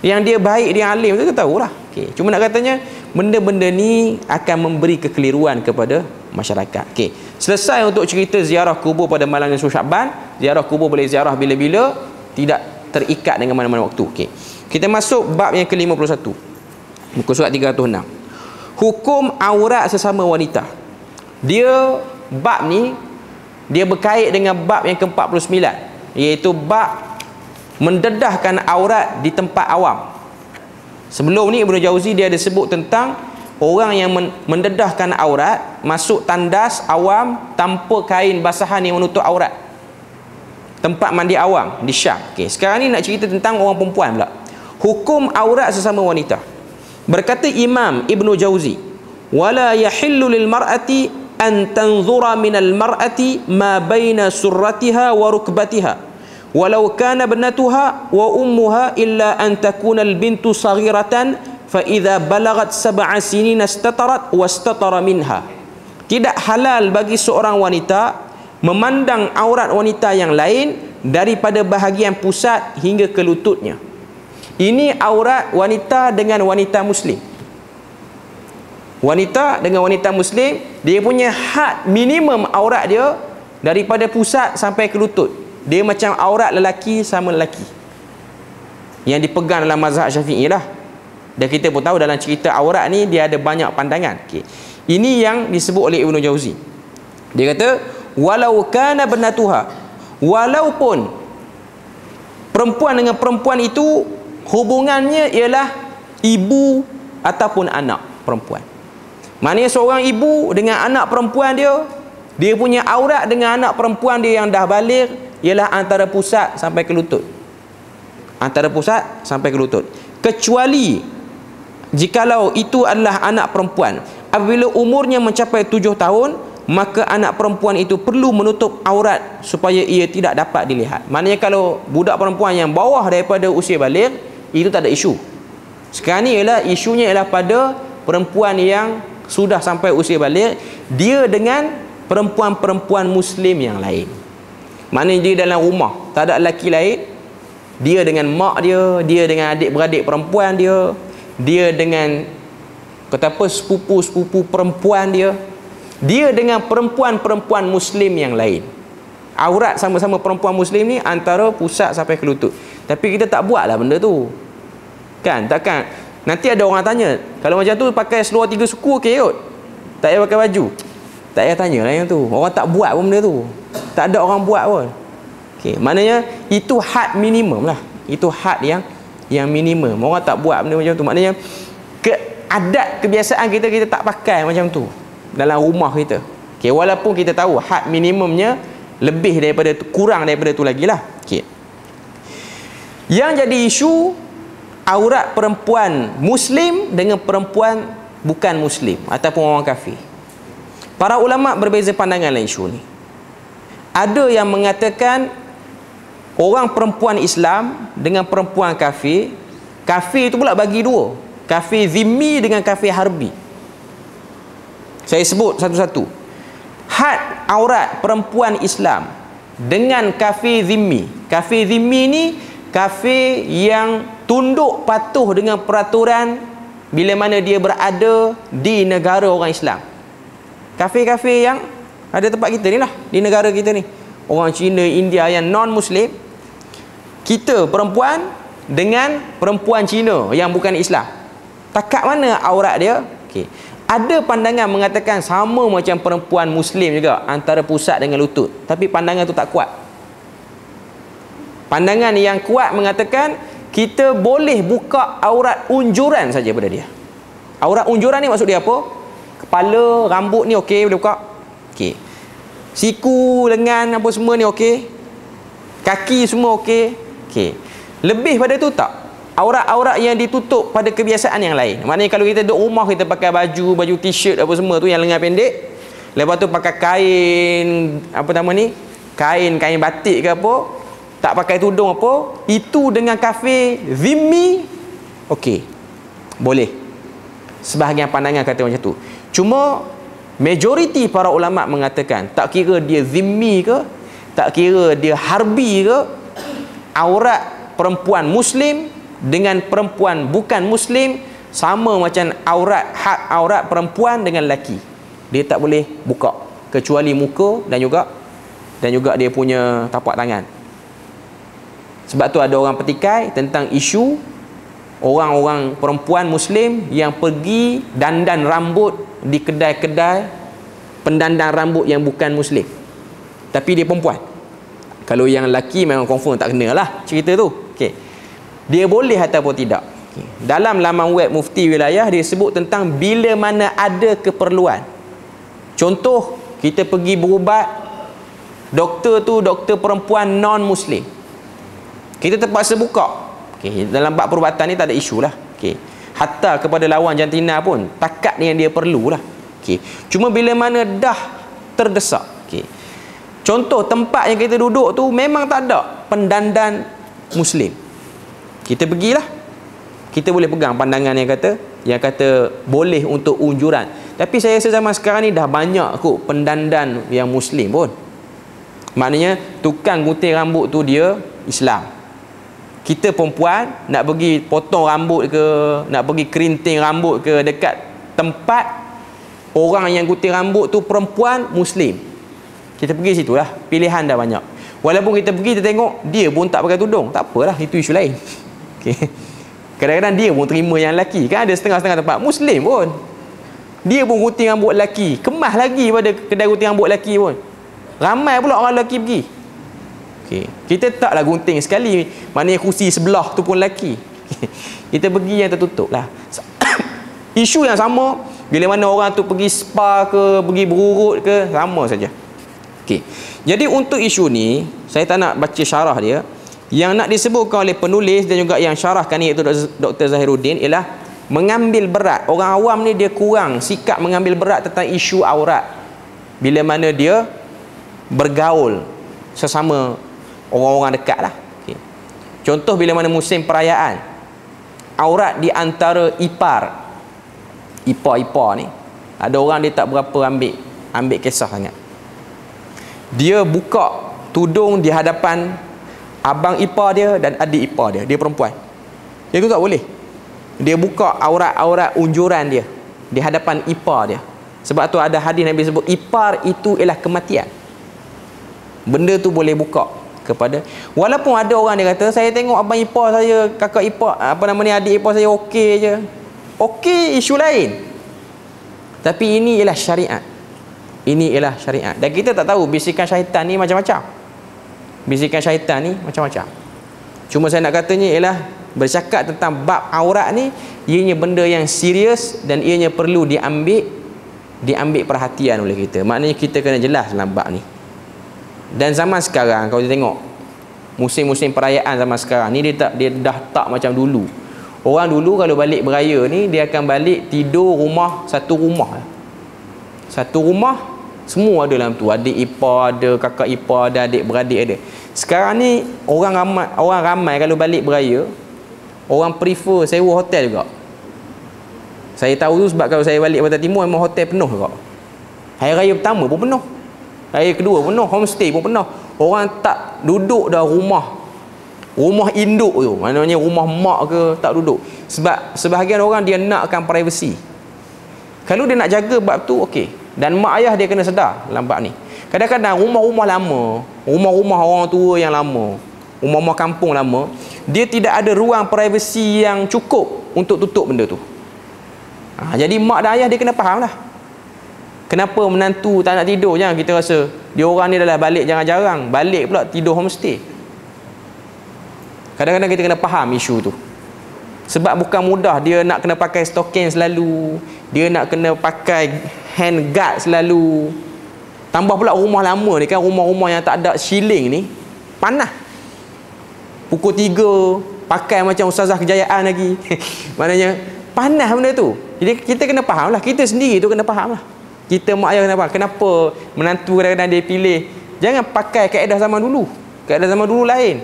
Yang dia baik, dia alim, tu kita tahulah. Okay. Cuma nak katanya benda-benda ni akan memberi kekeliruan kepada masyarakat. Okey. Selesai untuk cerita ziarah kubur pada malam nisfu Syaban. Ziarah kubur boleh ziarah bila-bila, tidak terikat dengan mana-mana waktu. Okey. Kita masuk bab yang ke-51. Muka surat 306. Hukum aurat sesama wanita. Dia bab ni dia berkait dengan bab yang ke-49, iaitu bab mendedahkan aurat di tempat awam. Sebelum ni Ibnu Jauzi dia ada sebut tentang orang yang mendedahkan aurat, masuk tandas awam tanpa kain basahan yang menutup aurat, tempat mandi awam di Syam. Okay, sekarang ni nak cerita tentang orang perempuan pula. Hukum aurat sesama wanita. Berkata Imam Ibnu Jauzi, wala yahillu lil mar'ati an tanzura minal mar'ati ma baina surratiha wa rukbatiha walau kana ibnatuha wa ummuha illa an takuna al bintu saghiratan fa idza balagat sab'a sinina istatarat wastatara minha. Tidak halal bagi seorang wanita memandang aurat wanita yang lain daripada bahagian pusat hingga ke lututnya. Ini aurat wanita dengan wanita muslim. Wanita dengan wanita muslim, dia punya had minimum aurat dia daripada pusat sampai ke lutut. Dia macam aurat lelaki sama lelaki, yang dipegang dalam mazhab Syafi'i lah. Dan kita pun tahu dalam cerita aurat ni dia ada banyak pandangan. Okay. Ini yang disebut oleh Ibnu Jauzi. Dia kata, walau kana banatuha, walaupun perempuan dengan perempuan itu hubungannya ialah ibu ataupun anak perempuan. Maknanya seorang ibu dengan anak perempuan dia, dia punya aurat dengan anak perempuan dia yang dah baligh ialah antara pusat sampai ke lutut. Antara pusat sampai ke lutut. Kecuali jikalau itu adalah anak perempuan, apabila umurnya mencapai 7 tahun, maka anak perempuan itu perlu menutup aurat supaya ia tidak dapat dilihat. Maknanya kalau budak perempuan yang bawah daripada usia baligh, itu tak ada isu. Sekarang ni ialah isunya ialah pada perempuan yang sudah sampai usia baligh, dia dengan perempuan-perempuan muslim yang lain. Maknanya dia dalam rumah tak ada lelaki lain, dia dengan mak dia, dia dengan adik-beradik perempuan dia, dia dengan kata apa sepupu-sepupu perempuan dia, dia dengan perempuan-perempuan muslim yang lain. Aurat sama-sama perempuan muslim ni antara pusat sampai ke lutut. Tapi kita tak buatlah benda tu. Kan? Takkan nanti ada orang tanya, kalau macam tu pakai seluar 3 suku okey kot, tak payah pakai baju. Tak payah tanya lah yang tu. Orang tak buat pun benda tu. Tak ada orang buat pun. Okey, maknanya itu had minimum lah. Itu had yang minimum. Orang tak buat benda macam tu. Maknanya adat kebiasaan kita tak pakai macam tu dalam rumah kita. Okey, walaupun kita tahu had minimumnya lebih daripada tu, kurang daripada tu lagi lah. Okey. Yang jadi isu aurat perempuan muslim dengan perempuan bukan muslim ataupun orang kafir. Para ulama berbeza pandangan dalam isu ni. Ada yang mengatakan orang perempuan Islam dengan perempuan kafir, kafir itu pula bagi dua, kafir zimmi dengan kafir harbi. Saya sebut satu-satu. Had aurat perempuan Islam dengan kafir zimmi. Kafir zimmi ni kafir yang tunduk patuh dengan peraturan bila mana dia berada di negara orang Islam. Kafir-kafir yang ada tempat kita ni lah, di negara kita ni, orang Cina, India yang non-Muslim, kita perempuan dengan perempuan Cina yang bukan Islam, takat mana aurat dia? Okay. Ada pandangan mengatakan sama macam perempuan Muslim juga, antara pusat dengan lutut. Tapi pandangan tu tak kuat. Pandangan yang kuat mengatakan kita boleh buka aurat unjuran saja pada dia. Aurat unjuran ni maksud dia apa? Kepala, rambut ni okey, boleh buka. Okey. Siku, lengan apa semua ni okey. Kaki semua okey. Okey. Lebih pada tu tak. Aurat-aurat yang ditutup pada kebiasaan yang lain. Maknanya kalau kita duduk rumah, kita pakai baju t-shirt apa semua tu yang lengan pendek. Lepas tu pakai kain apa nama ni? Kain batik ke apa? Tak pakai tudung apa, itu dengan kafir zimmi okey, boleh. Sebahagian pandangan kata macam tu. Cuma majoriti para ulama mengatakan tak kira dia zimmi ke, tak kira dia harbi ke, aurat perempuan muslim dengan perempuan bukan muslim sama macam hak aurat perempuan dengan lelaki. Dia tak boleh buka kecuali muka dan juga dia punya tapak tangan. Sebab tu ada orang petikai tentang isu orang-orang perempuan muslim yang pergi dandan rambut di kedai-kedai pendandan rambut yang bukan muslim, tapi dia perempuan. Kalau yang lelaki memang confirm tak kena lah cerita tu. Okay. Dia boleh ataupun tidak. Okay. Dalam laman web Mufti Wilayah dia sebut tentang bila mana ada keperluan. Contoh, kita pergi berubat, doktor tu doktor perempuan non-muslim, kita terpaksa buka. Okay. Dalam bab perubatan ni tak ada isu lah. Okay. Hatta kepada lawan jantina pun takat yang dia perlulah. Okay. Cuma bila mana dah terdesak. Okay. Contoh tempat yang kita duduk tu memang tak ada pendandan muslim, kita pergilah. Kita boleh pegang pandangan yang kata boleh untuk unjuran. Tapi saya rasa zaman sekarang ni dah banyak kot pendandan yang Muslim pun. Maknanya tukang gunting rambut tu dia Islam. Kita perempuan nak pergi potong rambut ke, nak pergi kerinting rambut ke dekat tempat orang yang gunting rambut tu perempuan Muslim, kita pergi situ lah. Pilihan dah banyak. Walaupun kita pergi, kita tengok dia pun tak pakai tudung, tak apalah, itu isu lain. Okay. Kadang-kadang dia pun terima yang lelaki. Kan ada setengah-setengah tempat Muslim pun, dia pun gunting rambut lelaki, kemas lagi pada kedai gunting rambut lelaki pun. Ramai pula orang lelaki pergi. Okay. Kita taklah gunting sekali, maknanya kursi sebelah tu pun lelaki. Kita pergi yang tertutup lah. Isu yang sama, bila mana orang tu pergi spa ke, pergi berurut ke, sama saja. Okay. Jadi untuk isu ni, saya tak nak baca syarah dia. Yang nak disebutkan oleh penulis dan juga yang syarahkan ni, iaitu Dr. Zahiruddin, ialah mengambil berat. Orang awam ni dia kurang sikap mengambil berat tentang isu aurat bila mana dia bergaul sesama orang-orang dekat lah. Okay. Contoh bila mana musim perayaan, aurat di antara ipar ni, ada orang dia tak berapa ambil kisah sangat. Dia buka tudung di hadapan abang ipar dia dan adik ipar dia perempuan. Itu tak boleh. Dia buka aurat-aurat unjuran dia di hadapan ipar dia. Sebab tu ada hadis Nabi sebut ipar itu ialah kematian. Benda tu boleh buka kepada, walaupun ada orang dia kata, saya tengok abang ipar saya, kakak ipar, adik ipar saya okey je. Okey, isu lain. Tapi ini ialah syariat. Ini ialah syariat. Dan kita tak tahu bisikan syaitan ni macam-macam. Bisikan syaitan ni macam-macam. Cuma saya nak katanya ialah bercakap tentang bab aurat ni, ianya benda yang serius dan ianya perlu diambil perhatian oleh kita. Maknanya kita kena jelas dalam bab ni. Dan zaman sekarang kalau kita tengok musim-musim perayaan zaman sekarang ni, dia dah tak macam dulu. Orang dulu kalau balik beraya ni, dia akan balik tidur satu rumah, semua ada dalam tu. Adik ipar ada, kakak ipar ada, adik beradik ada. Sekarang ni orang ramai kalau balik beraya, orang prefer sewa hotel juga. Saya tahu tu sebab kalau saya balik Pantai Timur memang hotel penuh juga. Hari raya pertama pun penuh, hari kedua penuh, homestay pun penuh. Orang tak duduk dah rumah induk tu, maknanya rumah mak ke, tak duduk. Sebab sebahagian orang dia nakkan privacy. Kalau dia nak jaga bab tu, okey. Dan mak ayah dia kena sedar dalam bab ni. Kadang-kadang rumah-rumah lama, rumah-rumah orang tua yang lama, rumah-rumah kampung lama, dia tidak ada ruang privacy yang cukup untuk tutup benda tu. Jadi mak dan ayah dia kena faham lah. Kenapa menantu tak nak tidur? Jangan kita rasa dia orang ni dah balik jarang-jarang, balik pula tidur homestay. Kadang-kadang kita kena faham isu tu. Sebab bukan mudah, dia nak kena pakai stocking selalu, dia nak kena pakai hand guard selalu. Tambah pula rumah lama ni kan, rumah-rumah yang tak ada ceiling ni, panas. Pukul 3 pakai macam Ustazah Kejayaan lagi. Maknanya panas benda tu. Jadi kita kena faham lah, kita sendiri tu kena faham lah. Kita mak ayah kena faham kenapa menantu kadang-kadang dia pilih. Jangan pakai kaedah zaman dulu. Kaedah zaman dulu lain.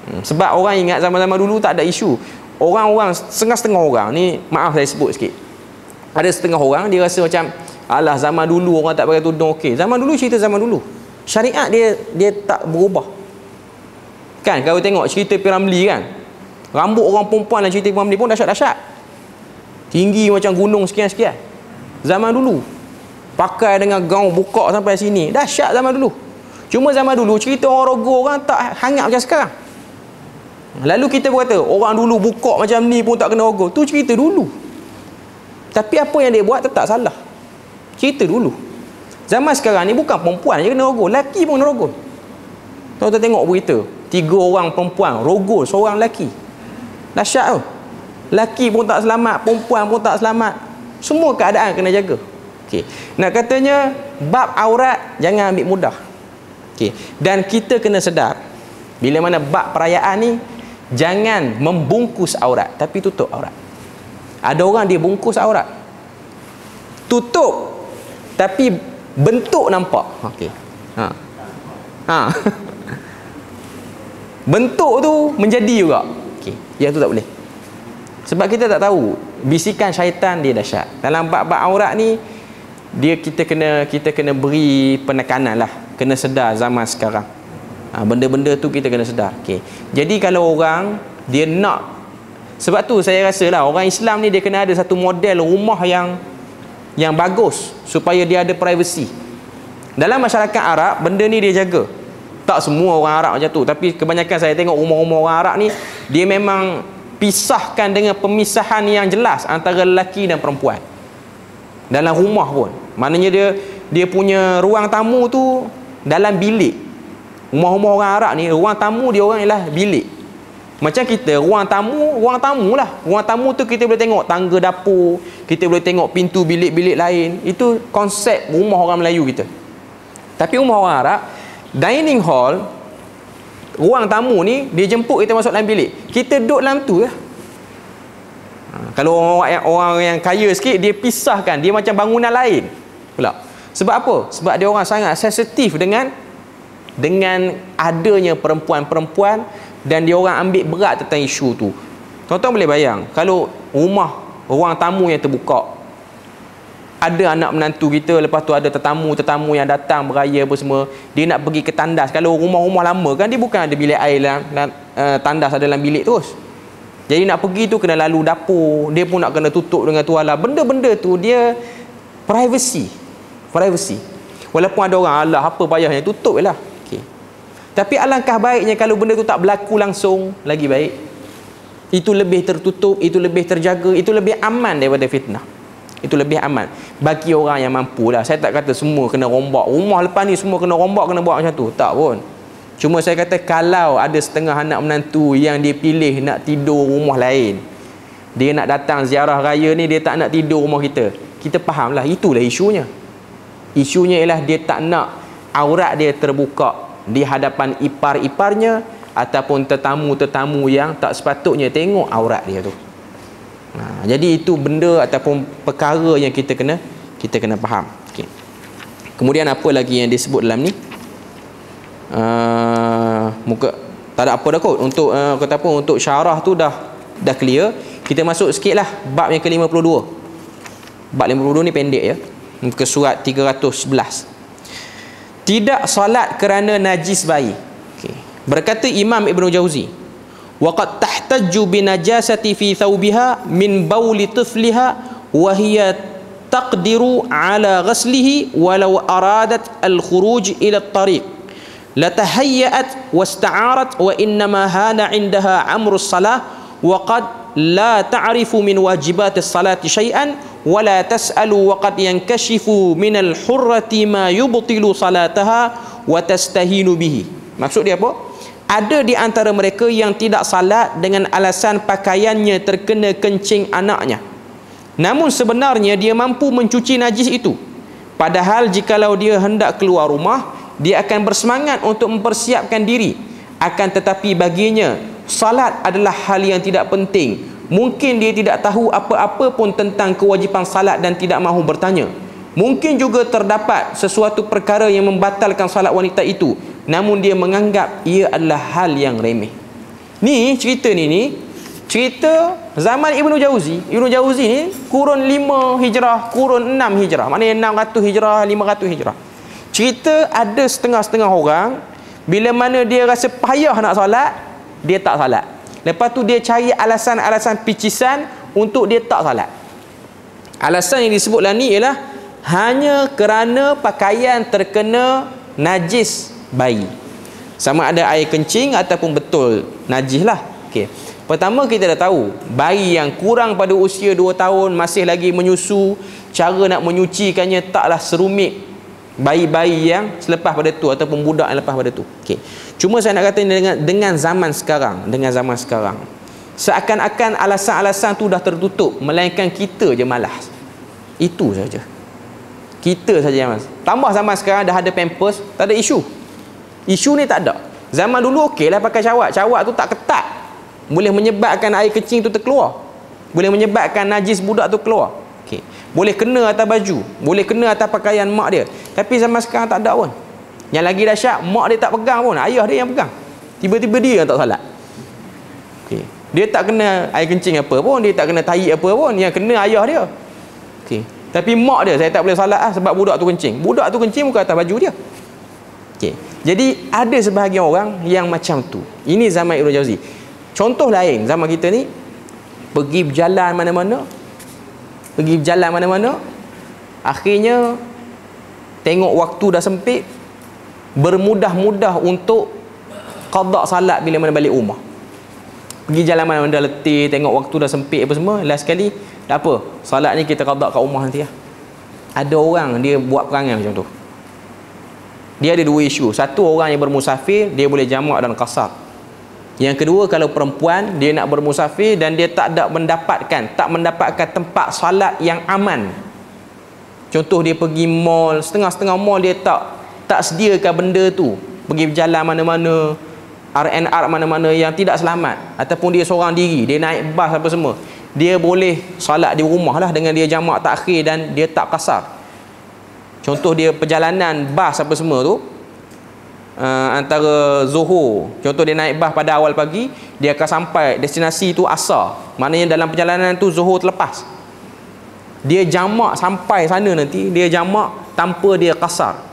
Sebab orang ingat zaman-zaman dulu tak ada isu. Orang-orang, setengah-setengah orang ni, maaf saya sebut sikit, ada setengah orang dia rasa macam, alah zaman dulu orang tak pakai tudung, okey. Zaman dulu cerita zaman dulu. Syariat dia tak berubah. Kan kalau tengok cerita Piramli kan, rambut orang perempuan dalam cerita Piramli pun dahsyat-dahsyat. Tinggi macam gunung sekian-sekian. Zaman dulu pakai dengan gaun buka sampai sini, dahsyat zaman dulu. Cuma zaman dulu cerita orang rogo orang tak hangat macam sekarang. Lalu kita berkata orang dulu buka macam ni pun tak kena rogo. Tu cerita dulu. Tapi apa yang dia buat tetap salah. Cerita dulu. Zaman sekarang ni bukan perempuan je kena rogo, lelaki pun kena rogo. Tuan-tuan tengok berita, 3 orang perempuan rogo seorang lelaki. Dahsyat tu. Lelaki pun tak selamat, perempuan pun tak selamat. Semua keadaan kena jaga. Okey. Nak katanya bab aurat jangan ambil mudah. Okey. Dan kita kena sedar bila mana bab perayaan ni, jangan membungkus aurat tapi tutup aurat. Ada orang dia bungkus aurat, tutup tapi bentuk nampak. Okey. Bentuk tu menjadi juga. Okey. Yang tu tak boleh. Sebab kita tak tahu bisikan syaitan dia dahsyat. Dalam bab-bab aurat ni kita kena beri penekanan lah, kena sedar zaman sekarang. Benda-benda tu kita kena sedar. Okey. Jadi kalau orang dia nak, sebab tu saya rasa lah orang Islam ni dia kena ada satu model rumah yang bagus supaya dia ada privacy. Dalam masyarakat Arab benda ni dia jaga. Tak semua orang Arab macam tu, tapi kebanyakan saya tengok rumah-rumah orang Arab ni dia memang pisahkan dengan pemisahan yang jelas antara lelaki dan perempuan dalam rumah pun. Maknanya dia punya ruang tamu tu dalam bilik. Rumah-rumah orang Arab ni ruang tamu dia orang ialah bilik. Macam kita ruang tamu lah. Ruang tamu tu kita boleh tengok tangga dapur, kita boleh tengok pintu bilik-bilik lain. Itu konsep rumah orang Melayu kita. Tapi rumah orang Arab, dining hall, ruang tamu ni dia jemput kita masuk dalam bilik, kita duduk dalam tu lah. Kalau orang yang kaya sikit, dia pisahkan, dia macam bangunan lain pula. Sebab apa? Sebab dia orang sangat sensitif dengan adanya perempuan-perempuan, dan dia orang ambil berat tentang isu tu. Tuan-tuan boleh bayang kalau ruang tamu yang terbuka, ada anak menantu kita, lepas tu ada tetamu yang datang beraya apa semua, dia nak pergi ke tandas. Kalau rumah-rumah lama kan dia bukan ada bilik air tandas ada dalam bilik terus. Jadi nak pergi tu kena lalu dapur, dia pun nak kena tutup dengan tuala. Benda-benda tu dia privacy. Walaupun ada orang alah apa payahnya, tutup je lah. Okay. Tapi alangkah baiknya kalau benda tu tak berlaku langsung, lagi baik. Itu lebih tertutup, itu lebih terjaga, itu lebih aman daripada fitnah. Itu lebih aman bagi orang yang mampu lah. Saya tak kata semua kena rombak rumah lepas ni, semua kena rombak, kena buat macam tu, tak pun. Cuma saya kata kalau ada setengah anak menantu yang dia pilih nak tidur rumah lain, dia nak datang ziarah raya ni, dia tak nak tidur rumah kita, kita faham lah, itulah isunya. Isunya ialah dia tak nak aurat dia terbuka di hadapan ipar-iparnya ataupun tetamu-tetamu yang tak sepatutnya tengok aurat dia tu. Jadi itu benda ataupun perkara yang kita kena faham. Okay. Kemudian apa lagi yang disebut dalam ni? Muka tak ada apa dah kot untuk kata apa, untuk syarah tu dah clear. Kita masuk sikitlah bab yang ke-52. Bab 52 ni pendek ya. Muka surat 311. Tidak salat kerana najis bayi. Okay. Berkata Imam Ibn Jauzi, waqad tahtajju binajasati fi thawbiha min bauli tifliha wa hiya taqdiru ala ghaslihi walau aradat al-khuruj ila at-tariq la tahayyat wasta'arat wa innama hana 'indaha amru as-salah wa qad la ta'rifu min wajibat as-salati shay'an wa la tas'alu wa qad yankashifu min al-hurrati ma yubtilu salataha wa tastahinu bihi. Maksud dia apa? Ada di antara mereka yang tidak salat dengan alasan pakaiannya terkena kencing anaknya, namun sebenarnya dia mampu mencuci najis itu. Padahal jikalau dia hendak keluar rumah, dia akan bersemangat untuk mempersiapkan diri. Akan tetapi baginya salat adalah hal yang tidak penting. Mungkin dia tidak tahu apa-apa pun tentang kewajipan salat dan tidak mahu bertanya. Mungkin juga terdapat sesuatu perkara yang membatalkan salat wanita itu, namun dia menganggap ia adalah hal yang remeh. Ni cerita ni cerita zaman Ibnu Jauzi. Ibnu Jauzi ni kurun 5 hijrah, kurun 6 hijrah. Maknanya 600 hijrah, 500 hijrah. Cerita ada setengah-setengah orang bila mana dia rasa payah nak solat, dia tak solat. Lepas tu dia cari alasan-alasan picisan untuk dia tak solat. Alasan yang disebutlah ni ialah hanya kerana pakaian terkena najis bayi. Sama ada air kencing ataupun betul najis lah. Okay. Pertama kita dah tahu bayi yang kurang pada usia 2 tahun masih lagi menyusu, cara nak menyucikannya taklah serumit bayi-bayi yang selepas pada tu ataupun budak yang lepas pada tu. Okay. Cuma saya nak kata dengan zaman sekarang, seakan-akan alasan-alasan tu dah tertutup, melainkan kita je malas. Itu saja. Kita saja yang malas. Tambah zaman sekarang dah ada pampers, tak ada isu. Isu ni tak ada. Zaman dulu okeylah pakai cawat. Cawat tu tak ketat, boleh menyebabkan air kecing tu terkeluar, boleh menyebabkan najis budak tu keluar. Okey. Boleh kena atas baju, boleh kena atas pakaian mak dia. Tapi zaman sekarang tak ada pun. Yang lagi dahsyat, mak dia tak pegang pun, ayah dia yang pegang. Tiba-tiba dia yang tak salat. Okey. Dia tak kena air kencing apa pun, dia tak kena tahi apa pun, yang kena ayah dia. Okey. Tapi mak dia, saya tak boleh solat sebab budak tu kencing. Budak tu kencing bukan atas baju dia. Okey. Jadi ada sebahagian orang yang macam tu. Ini zaman Ibnu Jauzi. Contoh lain zaman kita ni, pergi berjalan mana-mana, akhirnya tengok waktu dah sempit, bermudah-mudah untuk qada salat bila mana balik rumah. Pergi jalan mana-mana dah letih, tengok waktu dah sempit apa semua, last sekali tak apa, salat ni kita qada kat rumah nanti lah. Ada orang dia buat perangai macam tu. Dia ada dua isu. Satu, orang yang bermusafir dia boleh jamak dan qasar. Yang kedua, kalau perempuan dia nak bermusafir dan dia tak mendapatkan tempat salat yang aman. Contoh dia pergi mall, setengah-setengah mall dia tak sediakan benda tu. Pergi berjalan mana-mana, R&R mana-mana yang tidak selamat, ataupun dia seorang diri, dia naik bas apa semua, dia boleh salat di rumah lah dengan dia jamak takhir dan dia tak qasar. Contoh dia perjalanan bas apa semua tu, antara Zuhur, contoh dia naik bas pada awal pagi, dia akan sampai destinasi tu asar, maknanya dalam perjalanan tu Zuhur terlepas. Dia jamak sampai sana nanti, dia jamak tanpa dia qasar.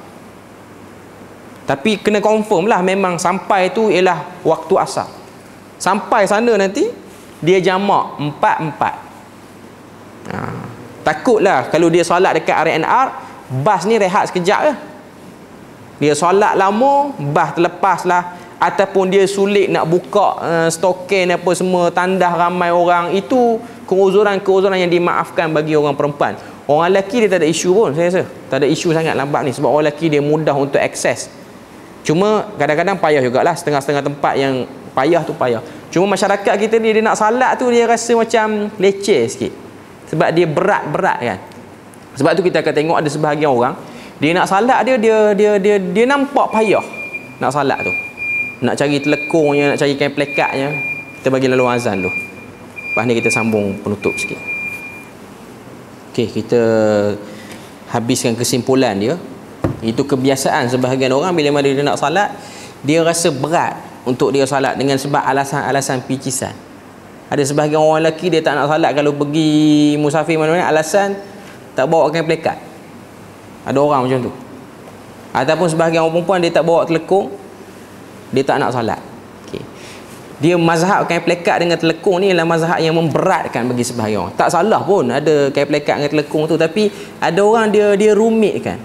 Tapi kena confirm lah memang sampai tu ialah waktu asar. Sampai sana nanti dia jamak 4-4. Takutlah kalau dia solat dekat R&R, bas ni rehat sekejap je. Dia solat lama, bas terlepas lah, ataupun dia sulit nak buka stoken apa semua, tandah ramai orang. Itu keuzuran-keuzuran yang dimaafkan bagi orang perempuan. Orang lelaki dia tak ada isu pun, saya rasa. Tak ada isu sangat lambat ni, sebab orang lelaki dia mudah untuk akses. Cuma kadang-kadang payah jugalah, setengah-setengah tempat yang payah tu payah. Cuma masyarakat kita ni, dia nak salat tu dia rasa macam leceh sikit, sebab dia berat-berat kan. Sebab tu kita akan tengok ada sebahagian orang, dia nak salat dia nampak payah nak salat tu. Nak cari telekungnya, nak cari kain plekatnya. Kita bagi lalu azan tu. Lepas ni kita sambung penutup sikit. Okey, kita habiskan kesimpulan dia. Itu kebiasaan sebahagian orang bila mana dia nak salat, dia rasa berat untuk dia salat dengan sebab alasan-alasan picisan. Ada sebahagian orang lelaki dia tak nak salat kalau pergi musafir mana-mana, alasan tak bawa kain plekat. Ada orang macam tu. Ataupun sebahagian orang perempuan dia tak bawa telekung, dia tak nak salat. Okay. Dia mazhab kain plekat dengan telekung ni adalah mazhab yang memberatkan bagi sebahagian orang. Tak salah pun ada kain plekat dengan telekung tu, tapi ada orang dia rumitkan.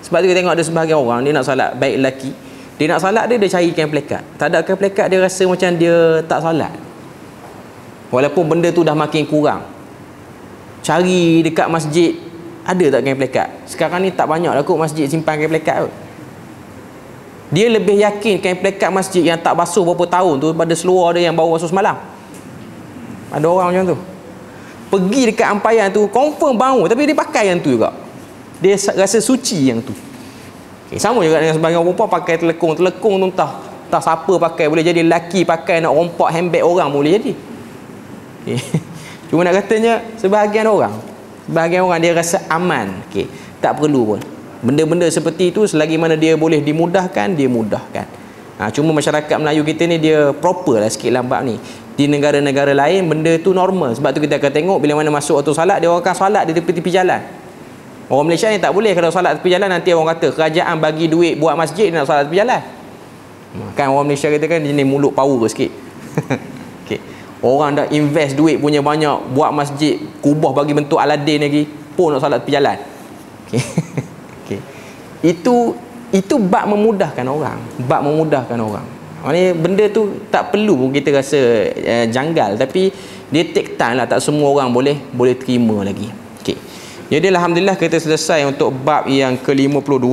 Sebab tu kita tengok ada sebahagian orang dia nak salat, baik lelaki, dia nak salat dia cari kain plekat. Tak ada kain plekat dia rasa macam dia tak salat. Walaupun benda tu dah makin kurang. Cari dekat masjid ada tak kain plekat. Sekarang ni tak banyak lah kot masjid simpan kain plekat tu. Dia lebih yakin kain plekat masjid yang tak basuh berapa tahun tu pada seluar dia yang baru basuh semalam. Ada orang macam tu. Pergi dekat ampayan tu confirm bau, tapi dia pakai yang tu juga. Dia rasa suci yang tu. Okay, sama juga dengan sebahagian perempuan pakai telekung. Telekung tu entah siapa pakai. Boleh jadi lelaki pakai nak rompak handbag orang boleh jadi. Okay. Cuma nak katanya sebahagian orang dia rasa aman. Okay. Tak perlu pun. Benda-benda seperti itu selagi mana dia boleh dimudahkan, dia mudahkan. Cuma masyarakat Melayu kita ni dia proper lah sikit lambat ni. Di negara-negara lain benda tu normal. Sebab tu kita akan tengok bila mana masuk waktu salat, dia orang akan salat di tepi-tepi jalan. Orang Malaysia ni tak boleh. Kalau salat tepi jalan nanti orang kata kerajaan bagi duit buat masjid, dia nak salat tepi jalan. Kan orang Malaysia kita kan jenis mulut power sikit. Okay. Orang dah invest duit punya banyak buat masjid, kubah bagi bentuk Aladin lagi, pun nak salat tepi jalan. Okay. Okay. Itu bab memudahkan orang. Bab memudahkan orang. Maksudnya benda tu tak perlu kita rasa janggal, tapi dia take time lah. Tak semua orang boleh terima lagi. Okay. Jadi alhamdulillah kita selesai untuk bab yang ke-52.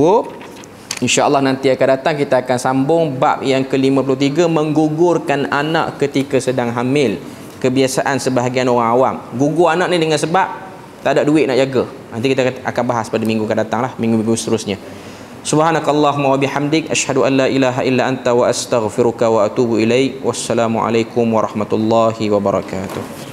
InsyaAllah nanti akan datang kita akan sambung bab yang ke-53, menggugurkan anak ketika sedang hamil. Kebiasaan sebahagian orang awam. Gugur anak ni dengan sebab tak ada duit nak jaga. Nanti kita akan bahas pada minggu akan datang lah, minggu-minggu seterusnya. Subhanakallahumma wa bihamdik, asyhadu an la ilaha illa anta wa astaghfiruka wa atubu ilaik. Wassalamualaikum warahmatullahi wabarakatuh.